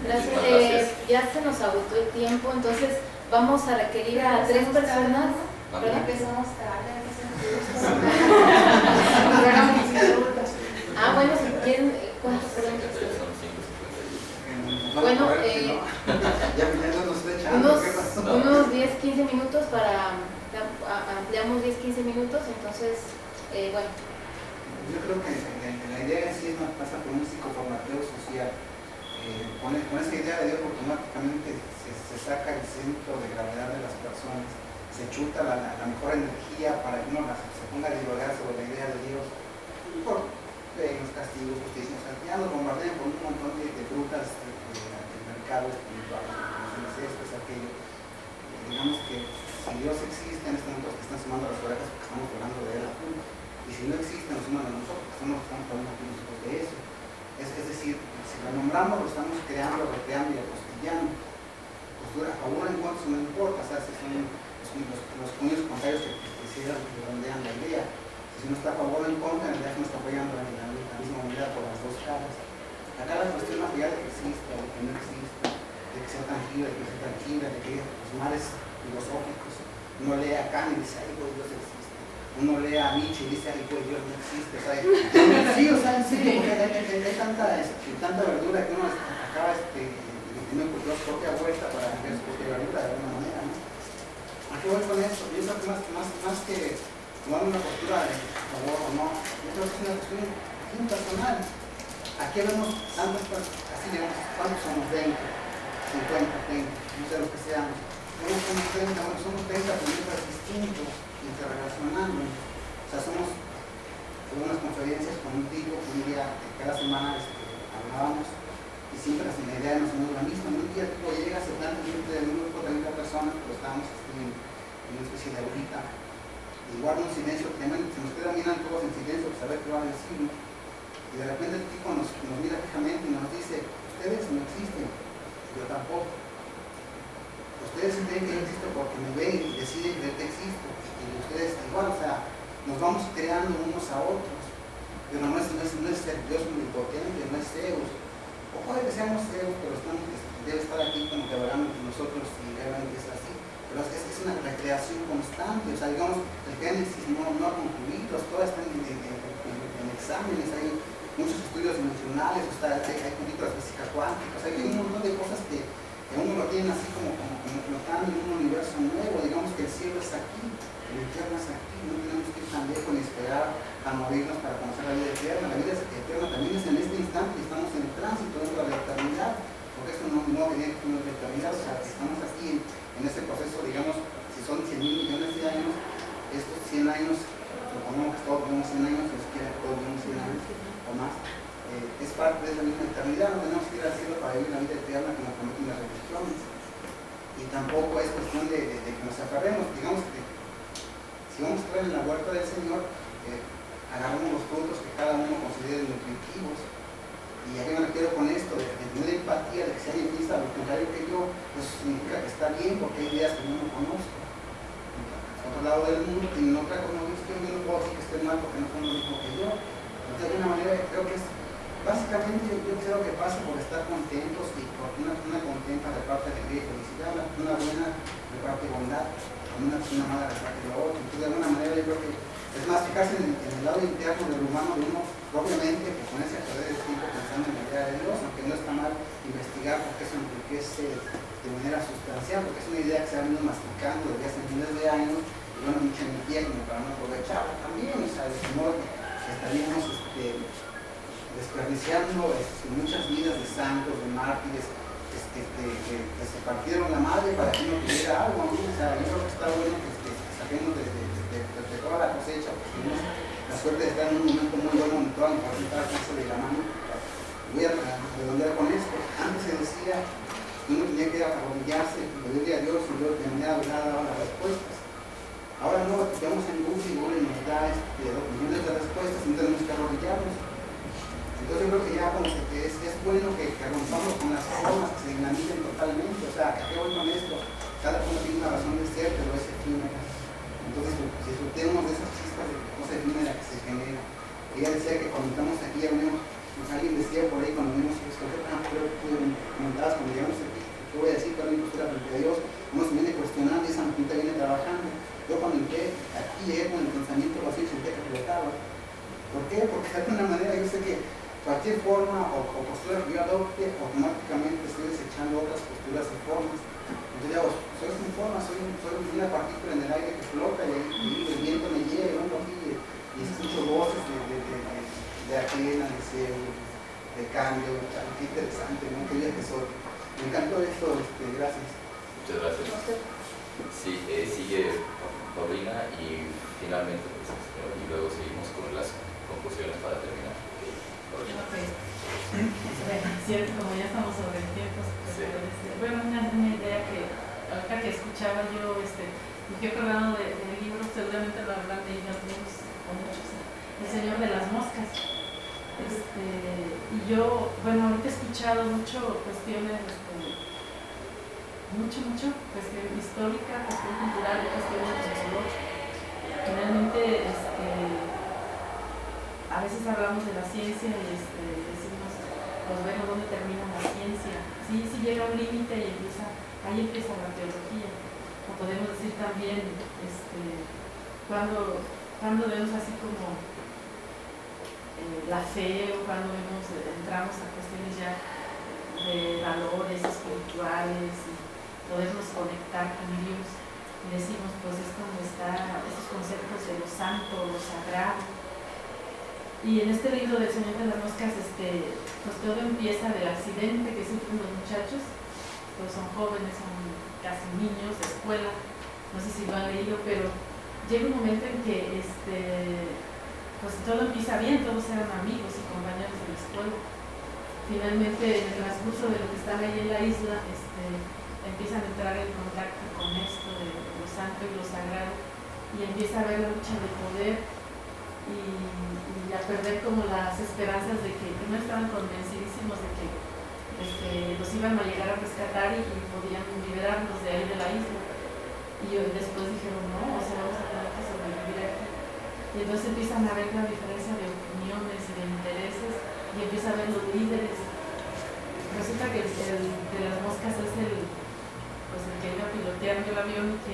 Speaker 1: Gracias. Ya se nos agotó el tiempo, entonces vamos a requerir a 3 personas. ¿Perdón?
Speaker 8: Empezamos tarde.
Speaker 1: Bueno, si quieren, ¿cuántos? Bueno, unos 10-15 minutos ampliamos 10-15 minutos, entonces, bueno.
Speaker 6: Yo creo que la idea en sí es pasa por un psicoformateo social. Con esa idea de Dios automáticamente se saca el centro de gravedad de las personas, se chuta la mejor energía para que uno se ponga a divagar sobre la idea de Dios por los castigos, justicia. O sea, ya nos bombardean con un montón de frutas del mercado espiritual, esto es aquello. Digamos que si Dios existe, en este momento que están sumando las orejas porque estamos hablando de él a punto, y si no existe, nos suman a nosotros, estamos hablando nosotros de eso. Es decir, si lo nombramos, lo estamos creando, recreando y apostillando. Postura a favor o en contra, no importa, o sea, si son los puños contrarios que se redondean la idea. Si no está a favor o en contra, en realidad no está apoyando la misma unidad por las dos caras. Acá la cuestión más allá de que exista, de que no exista, de que sea tangible, de que sea tangible, de que los males filosóficos, uno lee a Kant y dice, ay, pues Dios existe. Uno lee a Nietzsche y dice, ay, pues Dios no existe. O sea, sí, en serio, porque hay tanta verdura que uno acaba teniendo su propia vuelta para hacer su propia verdura de alguna manera, ¿no? ¿A qué voy con eso? Yo creo que más que tomar una postura de favor o no, yo creo que es una cuestión impersonal. Aquí vemos tantas cosas, así digamos, ¿cuántos somos? 20. 50, 30, no sé lo que seamos. Somos 30, bueno, somos 30 planetas distintos, interrelacionando. O sea, somos en unas conferencias con un tipo que un día, cada semana hablábamos, y siempre la idea no es la misma. Un día el tipo llega, se planta frente de un grupo de 30 personas, pero estábamos en una especie de ahorita, y guarda un silencio tremendo, se nos queda mirando todos en silencio, saber qué va a decir, ¿no? Y de repente el tipo nos mira fijamente y nos dice: ustedes no existen, yo tampoco. Ustedes creen que yo existo porque me ven y deciden creer que existo, y ustedes igual, o sea, nos vamos creando unos a otros, pero no es ser Dios omnipotente, no es Zeus. O puede que seamos Zeus, pero debe estar aquí como que hablando entre nosotros si realmente es así. Pero es una recreación constante, o sea, digamos, el Génesis no ha concluido, todas están en exámenes, hay muchos estudios dimensionales, o sea, hay películas de física cuántica, o sea, hay un montón de cosas que uno lo tiene así como flotando en un universo nuevo. Digamos que el cielo es aquí, el infierno es aquí, no tenemos que ir tan lejos ni esperar a morirnos para conocer la vida eterna. La vida eterna también es en este instante, estamos en el tránsito dentro de la eternidad, porque eso no viene de la eternidad, o sea, estamos aquí en este proceso, digamos, si son 100.000 millones de años, estos 100 años, supongamos que todos vivimos 100 años, si se quiere todos vivimos 100 años o más, es parte de esa misma eternidad. No tenemos que ir al cielo para vivir la vida eterna que nos prometen las religiones, y tampoco es cuestión de que nos aferremos. Digamos que si vamos a estar en la huerta del Señor, agarramos los frutos que cada uno considere nutritivos. Y a qué me refiero con esto, de tener empatía, de que si alguien piensa lo contrario que yo, eso significa que está bien, porque hay ideas que yo no conozco. Al otro lado del mundo tienen otra cosmovisión, yo no puedo decir que esté mal porque no son lo mismo que yo. Entonces, de alguna manera, creo que es básicamente, yo creo que pasa por estar contentos, y por una contenta de parte de alegría y felicidad, una buena de parte de bondad, una mala de parte de la otra. Entonces, de alguna manera, yo creo que es más fijarse en el lado interno del humano de uno, propiamente, que ponerse a perder el tiempo pensando en la idea de Dios, aunque no está mal investigar porque eso enriquece de manera sustancial, porque es una idea que se ha venido masticando desde hace miles de años, y bueno, mucha energía como para no aprovecharla también, o sea, de modo que estaríamos desperdiciando muchas vidas de santos, de mártires, que se partieron la madre para que uno tuviera algo, ¿no? O sea, yo creo que está bueno que saquemos de toda la cosecha, porque tenemos la suerte de estar en un momento muy bueno donde toda la información está al alcance de la mano. Voy a redondear con esto. Antes se decía que uno tenía que arrodillarse, pedirle a Dios, y Dios de manera daba las respuestas. Ahora no, vamos en Google y Google nos da millones de respuestas, y no tenemos que arrodillarnos. Entonces yo creo que ya como que es bueno que rompamos con las formas, que se dinamiten totalmente. O sea, ¿a qué voy con esto? Cada uno tiene una razón de ser, pero es efímera. Entonces, si disfrutemos de esas chispas de cosa efímera que se genera. Ella decía que cuando estamos aquí, alguien decía por ahí cuando vimos comentadas, cuando llegamos aquí, ¿qué voy a decir? ¿Cuál es mi postura frente a Dios? Uno se viene cuestionando y esa maquinita viene trabajando. Yo cuando entré aquí, llegué con el pensamiento vacío y sentía que flotaba. ¿Por qué? Porque de alguna manera yo sé que cualquier forma o postura que yo adopte, automáticamente estoy desechando otras posturas y formas. Entonces ya soy sin forma, soy una partícula en el aire que flota, y el viento me llega y vengo aquí y escucho voces de ajena, de deseo, de cambio. Qué interesante, ¿no? Qué día que soy. Me encantó esto, gracias.
Speaker 2: Muchas gracias. Sí, sigue Paulina y finalmente, y luego seguimos con las conclusiones para terminar.
Speaker 11: Bueno, cierto, como ya estamos sobre el tiempo, sí. Bueno, una idea que ahorita que escuchaba yo, me fui acordando del libro, seguramente lo habrán leído algunos o muchos, El Señor de las Moscas. Y yo, bueno, ahorita he escuchado mucho cuestiones, mucho cuestión histórica, cuestión cultural, cuestiones sociológicas. Realmente, a veces hablamos de la ciencia y decimos, pues bueno, ¿dónde termina la ciencia? Sí llega un límite y ahí empieza la teología. O podemos decir también, cuando vemos así como la fe, o cuando entramos a cuestiones ya de valores espirituales y podernos conectar con Dios, y decimos, pues es cuando están esos conceptos de lo santo, lo sagrado. Y en este libro del Señor de las Moscas, pues todo empieza del accidente que sufren los muchachos, todos son jóvenes, son casi niños de escuela, no sé si lo han leído, pero llega un momento en que pues todo empieza bien, todos eran amigos y compañeros de la escuela. Finalmente, en el transcurso de lo que están ahí en la isla, empiezan a entrar en contacto con esto de lo santo y lo sagrado, y empieza a haber la lucha de poder y a perder como las esperanzas de que primero estaban convencidísimos de que los iban a llegar a rescatar y podían liberarlos de ahí de la isla. Y después dijeron, no, o sea, vamos a tener que sobrevivir aquí. Y entonces empiezan a ver la diferencia de opiniones y de intereses, y empieza a ver los líderes. Resulta que el de las moscas es el que iba piloteando el avión y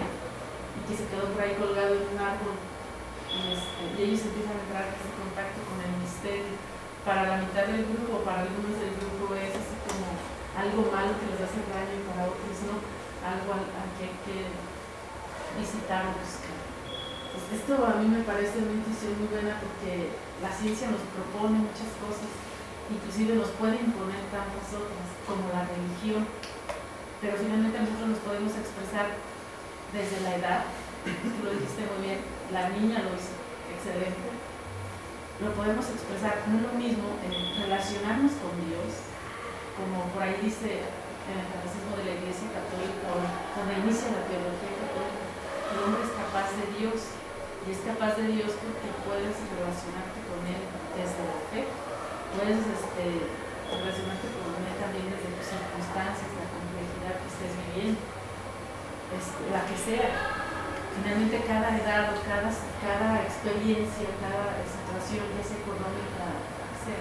Speaker 11: que se quedó por ahí colgado en un árbol. Y ellos empiezan a entrar en contacto con el misterio. Para la mitad del grupo, para algunos del grupo es así como algo malo que les hace daño, y para otros no, algo al que hay que visitar o buscar. Pues esto a mí me parece una intuición muy buena, porque la ciencia nos propone muchas cosas, inclusive nos puede imponer tantas otras, como la religión, pero finalmente nosotros nos podemos expresar desde la edad. Tú lo dijiste muy bien, la niña lo hizo excelente. Lo podemos expresar, no es lo mismo en relacionarnos con Dios, como por ahí dice en el catecismo de la Iglesia Católica, o cuando inicia la teología católica, el hombre es capaz de Dios, y es capaz de Dios porque puedes relacionarte con Él desde la fe, puedes relacionarte con Él también desde tus circunstancias, la complejidad que estés viviendo, la que sea. Finalmente cada edad o cada experiencia, cada situación, ya sea económica, sea,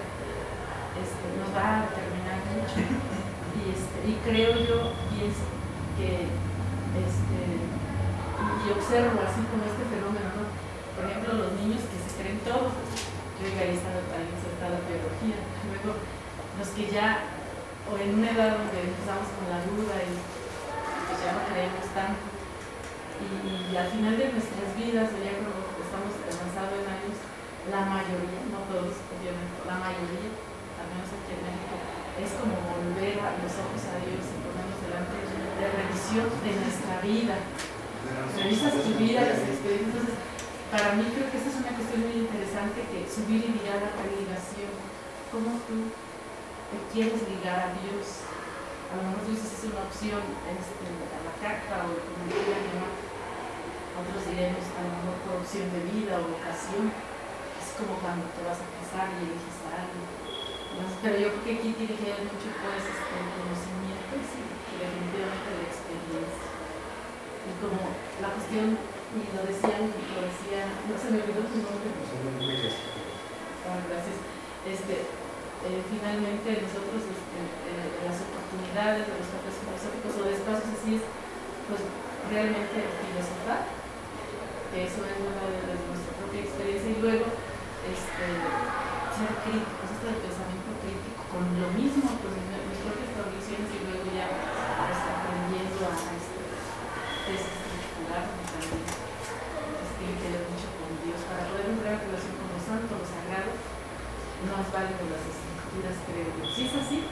Speaker 11: nos va a determinar mucho. Y creo yo, pienso que, y observo así como este fenómeno, ¿no? Por ejemplo, los niños que se creen todo, yo digo, ahí está la teología. Luego, los que ya, o en una edad donde empezamos con la duda y pues ya no creemos tanto, y al final de nuestras vidas, ya cuando estamos avanzando en años, la mayoría, no todos, obviamente, la mayoría, al menos aquí en México, es como volver a los ojos a Dios y ponernos delante de revisión de nuestra vida. Revisas tu vida, las experiencias. Entonces, para mí creo que esa es una cuestión muy interesante, que subir y ligar a la ligación. ¿Cómo tú te quieres ligar a Dios? A lo mejor tú dices, es una opción a la carta o como quieran llamar. Otros diremos a lo mejor por opción de vida o vocación. Es como cuando te vas a casar y eliges a alguien. Pero yo creo que aquí tiene que ver mucho pues el conocimiento y definitivamente la experiencia. Y como la cuestión, y lo decía, no se me olvidó tu nombre. Gracias. Finalmente nosotros las oportunidades de los cafés filosóficos o de espacios así es pues realmente filosofar, que eso es una de nuestra propia experiencia, y luego ser críticos, esto del pensamiento crítico, con lo mismo, con mis propias convicciones, y luego ya aprendiendo a desestructurar también. Tiene que ver mucho con Dios para poder entrar en relación con lo santo, lo sagrado. No es válido las estructuras, creo yo. Si es así,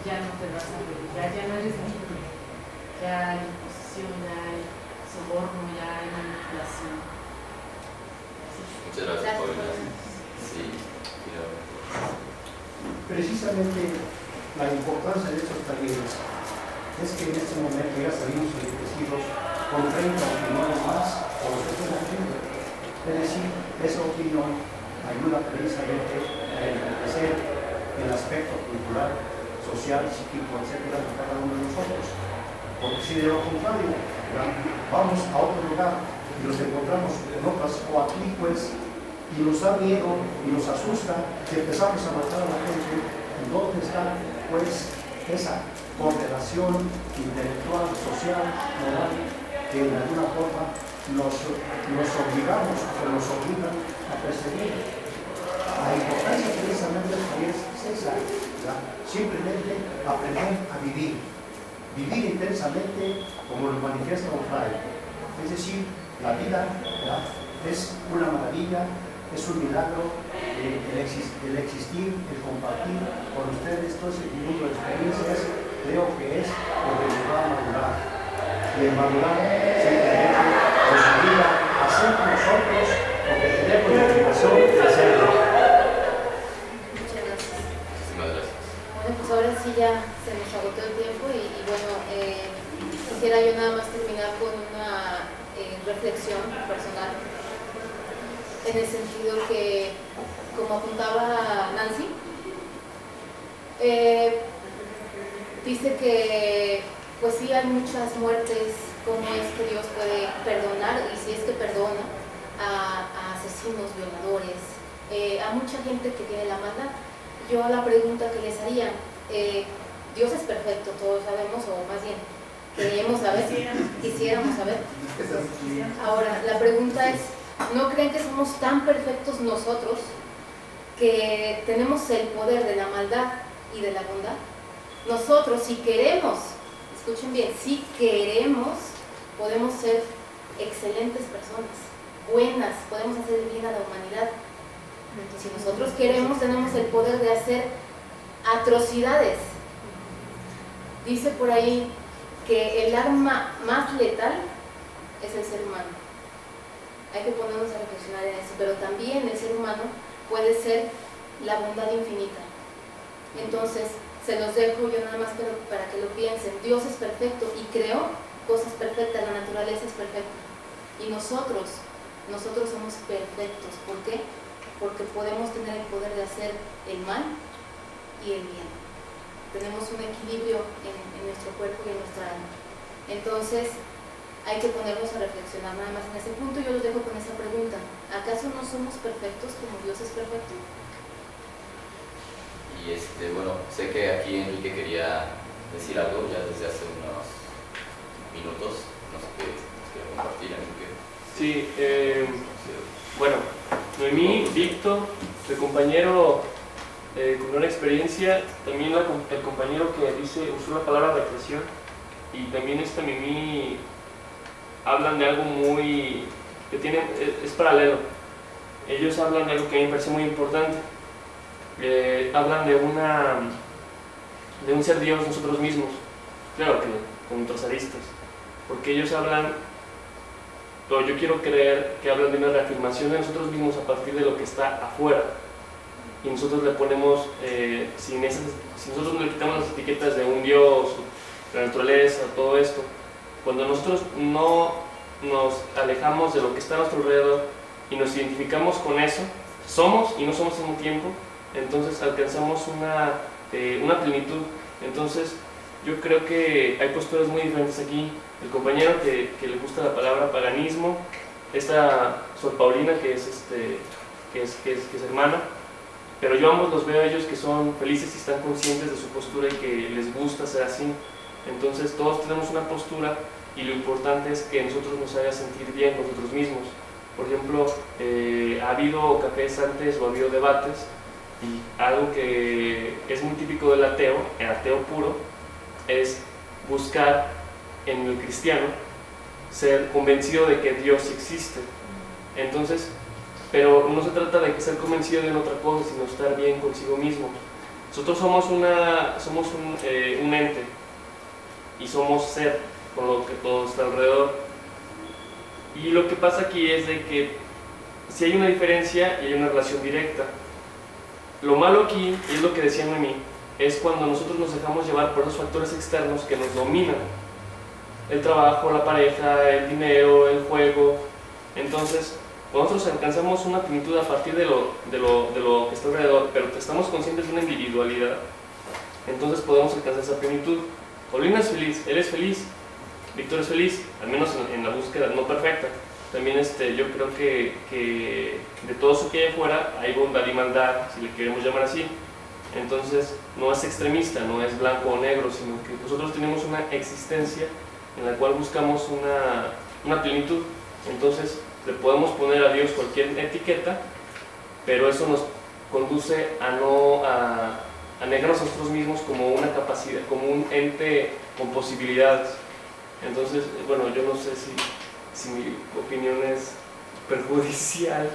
Speaker 11: ya no te vas a ver, ya no eres libre, ya hay imposición, ya hay soborno, ya hay manipulación.
Speaker 2: Muchas gracias por sí,
Speaker 20: precisamente la importancia de estos talleres es que en este momento ya salimos enriquecidos con 30 opiniones más o lo que estamos haciendo. Es decir, esa opinión ayuda precisamente a enriquecer el aspecto cultural, social, psíquico, etcétera, de cada uno de nosotros. Porque si de lo contrario vamos a otro lugar y nos encontramos en otras, o aquí pues, y nos da miedo y nos asusta, y empezamos a matar a la gente, ¿dónde está pues esa correlación intelectual, social, moral, que de alguna forma nos obligamos o nos obligan a perseguir? La importancia precisamente es esa, simplemente aprender a vivir intensamente como lo manifiesta un padre. Es decir, la vida es una maravilla, es un milagro, el existir, el compartir con ustedes todo ese mundo de experiencias, creo que es lo que de madurar, simplemente nos obliga a ser nosotros lo que tenemos la obligación de hacerlo.
Speaker 1: Muchas gracias.
Speaker 2: Muchísimas gracias.
Speaker 1: Bueno, pues ahora sí ya se nos agotó el tiempo y bueno, quisiera yo nada más terminar con una reflexión personal, en el sentido que, como apuntaba Nancy, dice que pues sí hay muchas muertes, cómo es que Dios puede perdonar, y si es que perdona a asesinos, violadores, a mucha gente que tiene la maldad. Yo la pregunta que les haría, Dios es perfecto, todos sabemos, o más bien queríamos saber, quisiéramos saber. Ahora, la pregunta es, ¿no creen que somos tan perfectos nosotros que tenemos el poder de la maldad y de la bondad? Nosotros, si queremos, escuchen bien, si queremos, podemos ser excelentes personas, buenas, podemos hacer bien a la humanidad. Si nosotros queremos, tenemos el poder de hacer atrocidades. Dice por ahí que el arma más letal es el ser humano. Hay que ponernos a reflexionar en eso, pero también el ser humano puede ser la bondad infinita. Entonces, se los dejo yo nada más para que lo piensen. Dios es perfecto y creó cosas perfectas, la naturaleza es perfecta. Y nosotros somos perfectos. ¿Por qué? Porque podemos tener el poder de hacer el mal y el bien. Tenemos un equilibrio en nuestro cuerpo y en nuestra alma. Entonces, hay que ponernos a reflexionar nada más en ese punto. Yo los dejo con esa pregunta. ¿Acaso no somos perfectos como Dios es perfecto?
Speaker 2: Y bueno, sé que aquí Enrique quería decir algo ya desde hace unos minutos. No sé qué nos quiere compartir, Enrique.
Speaker 15: Sí, bueno, Noemí, Víctor, el compañero con una experiencia, también el compañero que usó la palabra represión, y también Mimi hablan de algo muy que es paralelo. Ellos hablan de algo que a mí me parece muy importante. Hablan de un ser Dios nosotros mismos, claro que con otras aristas, porque ellos hablan, o yo quiero creer que hablan de una reafirmación de nosotros mismos a partir de lo que está afuera, y nosotros le ponemos, si nosotros le quitamos las etiquetas de un Dios, la naturaleza, todo esto, cuando nosotros no nos alejamos de lo que está a nuestro alrededor y nos identificamos con eso, somos y no somos al mismo tiempo, entonces alcanzamos una plenitud. Entonces yo creo que hay posturas muy diferentes aquí. El compañero que le gusta la palabra paganismo, esta Sor Paulina que es hermana, pero yo ambos los veo a ellos que son felices y están conscientes de su postura y que les gusta ser así. Entonces todos tenemos una postura y lo importante es que nosotros nos haga sentir bien nosotros mismos. Por ejemplo, ha habido cafés antes o ha habido debates, y algo que es muy típico del ateo, el ateo puro, es buscar en el cristiano ser convencido de que Dios existe. Entonces, pero no se trata de ser convencido de otra cosa, sino estar bien consigo mismo. Nosotros somos un ente y somos ser con lo que todo está alrededor. Y lo que pasa aquí es de que si hay una diferencia y hay una relación directa. Lo malo aquí, y es lo que decía Noemí, es cuando nosotros nos dejamos llevar por esos factores externos que nos dominan. El trabajo, la pareja, el dinero, el juego. Entonces, cuando nosotros alcanzamos una plenitud a partir de lo que está alrededor, pero que estamos conscientes de una individualidad, entonces podemos alcanzar esa plenitud. Paulina es feliz, él es feliz, Víctor es feliz, al menos en la búsqueda no perfecta. También yo creo que de todo eso que hay afuera hay bondad y maldad, si le queremos llamar así. Entonces no es extremista, no es blanco o negro, sino que nosotros tenemos una existencia en la cual buscamos una plenitud. Entonces le podemos poner a Dios cualquier etiqueta, pero eso nos conduce a negarnos a nosotros mismos como una capacidad, como un ente con posibilidades. Entonces, bueno, yo no sé si mi opinión es perjudicial,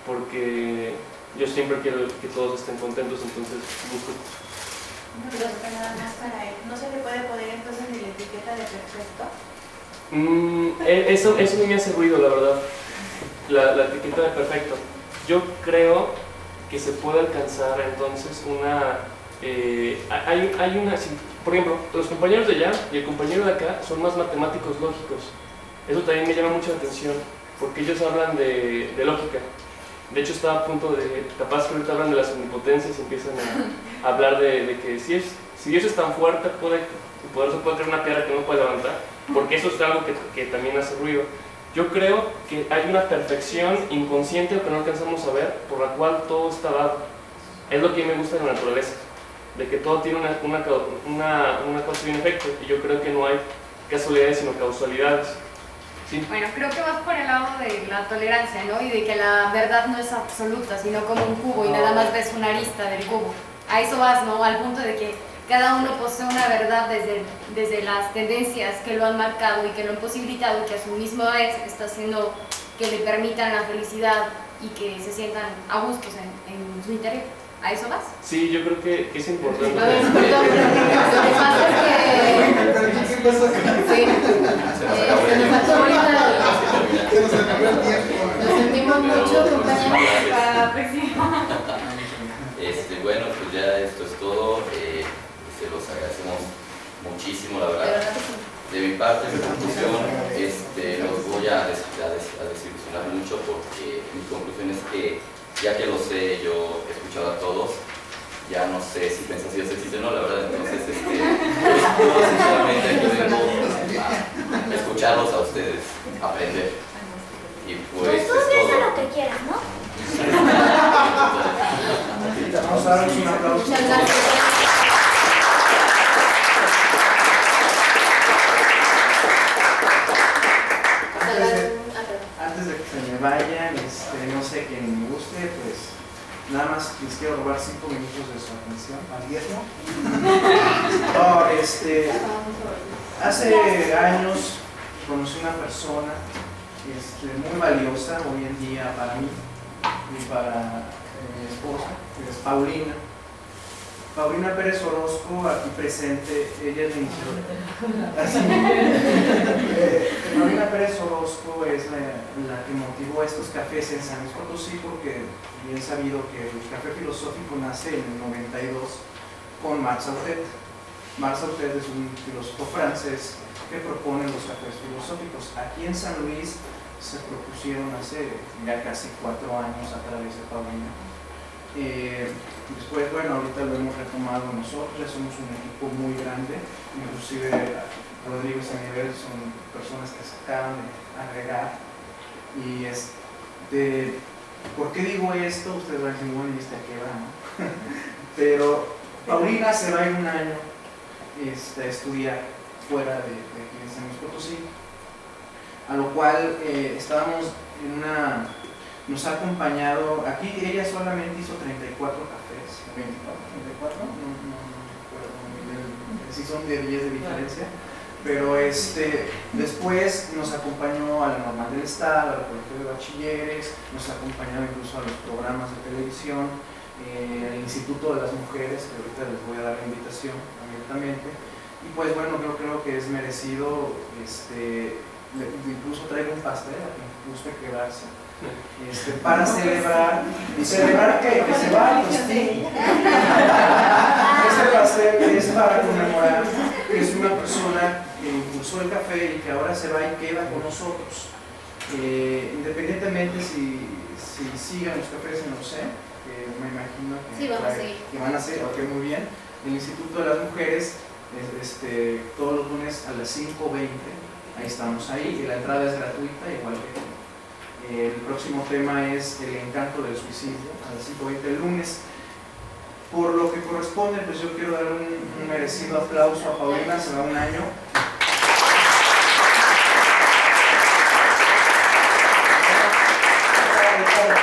Speaker 15: porque yo siempre quiero que todos estén contentos, entonces busco.
Speaker 14: Nada más para él. ¿No se le puede poner entonces ni la etiqueta de perfecto?
Speaker 15: Eso a mí me hace ruido, la verdad, la etiqueta de perfecto. Yo creo que se puede alcanzar entonces hay una, por ejemplo, los compañeros de allá y el compañero de acá son más matemáticos lógicos. Eso también me llama mucho la atención, porque ellos hablan de lógica. De hecho, estaba a punto de, capaz que ahorita hablan de las omnipotencias y empiezan a hablar de que si Dios es tan fuerte, por eso puede crear una piedra que no puede levantar, porque eso es algo que también hace ruido. Yo creo que hay una perfección inconsciente que no alcanzamos a ver, por la cual todo está dado. Es lo que me gusta de la naturaleza, de que todo tiene una causa y un efecto, y yo creo que no hay casualidades sino causalidades. ¿Sí?
Speaker 8: Bueno, creo que vas por el lado de la tolerancia, ¿no? Y de que la verdad no es absoluta, sino como un cubo y nada más ves una arista del cubo. A eso vas, ¿no? Al punto de que cada uno posee una verdad desde las tendencias que lo han marcado y que lo han posibilitado, que a su misma vez está haciendo que le permitan la felicidad y que se sientan a gustos en su interior. ¿A eso vas?
Speaker 15: Sí, yo creo que es importante.
Speaker 8: A ver, perdón, pero lo que pasa es que...
Speaker 6: ¿Qué pasa acá?
Speaker 8: Sí. Se nos acabó ahorita.
Speaker 6: Se nos acabó el tiempo.
Speaker 8: Lo sentimos mucho, compañeros, para la próxima.
Speaker 2: Bueno, pues ya esto es todo. Se los agradecemos muchísimo, la verdad. De mi parte, en conclusión, los voy a desilusionar mucho, porque mi conclusión es que, ya que lo sé, yo he escuchado a todos, ya no sé si piensan si Dios existe o no, la verdad. Entonces, yo sinceramente yo vengo a escucharlos a ustedes, aprender. Y pues
Speaker 19: Tú piensa lo que quieras, ¿no?
Speaker 17: Vamos a darles un aplauso.
Speaker 8: Muchas gracias.
Speaker 17: Antes de que se me vayan, no sé, quien me guste, pues nada más les quiero robar 5 minutos de su atención. ¿Al 10, no? Hace años conocí una persona muy valiosa hoy en día para mí y para mi esposa, que es Paulina. Paulina Pérez Orozco, aquí presente, ella es Paulina Pérez Orozco es la que motivó estos cafés en San Luis Potosí, porque bien sabido que el café filosófico nace en el 92 con Marc Sautet. Marc Sautet es un filósofo francés que propone los cafés filosóficos. Aquí en San Luis se propusieron hace ya casi 4 años a través de Paulina. Después, bueno, ahorita lo hemos retomado nosotros, ya somos un equipo muy grande, inclusive Rodrigo y Sanibel son personas que se acaban de agregar. Y ¿por qué digo esto? Ustedes van a decir, bueno, ¿y a qué va, no? Pero Paulina se va en un año a estudiar fuera de San Luis Potosí, a lo cual estábamos en una... Nos ha acompañado, aquí ella solamente hizo 34 cafés, 24, no recuerdo muy bien, sí son de 10 de diferencia, pero después nos acompañó a la Normal del Estado, al Colegio de Bachilleres, nos ha acompañado incluso a los programas de televisión, al Instituto de las Mujeres, que ahorita les voy a dar la invitación abiertamente, y pues bueno, yo creo que es merecido, incluso traigo un pastel a quien guste quedarse. Para celebrar, ¿y celebrar qué? Que se va a Agustín. Ese pastel es para conmemorar que es una persona que impulsó el café y que ahora se va y queda con nosotros. Independientemente si sigan los cafés en OCE, que me imagino
Speaker 8: sí,
Speaker 17: que van a seguir, ok, muy bien. El Instituto de las Mujeres, todos los lunes a las 5:20, ahí estamos ahí, y la entrada es gratuita, igual que el próximo tema es el encanto del suicidio, a las 5:20 el lunes. Por lo que corresponde, pues yo quiero dar un merecido aplauso a Paulina, se va un año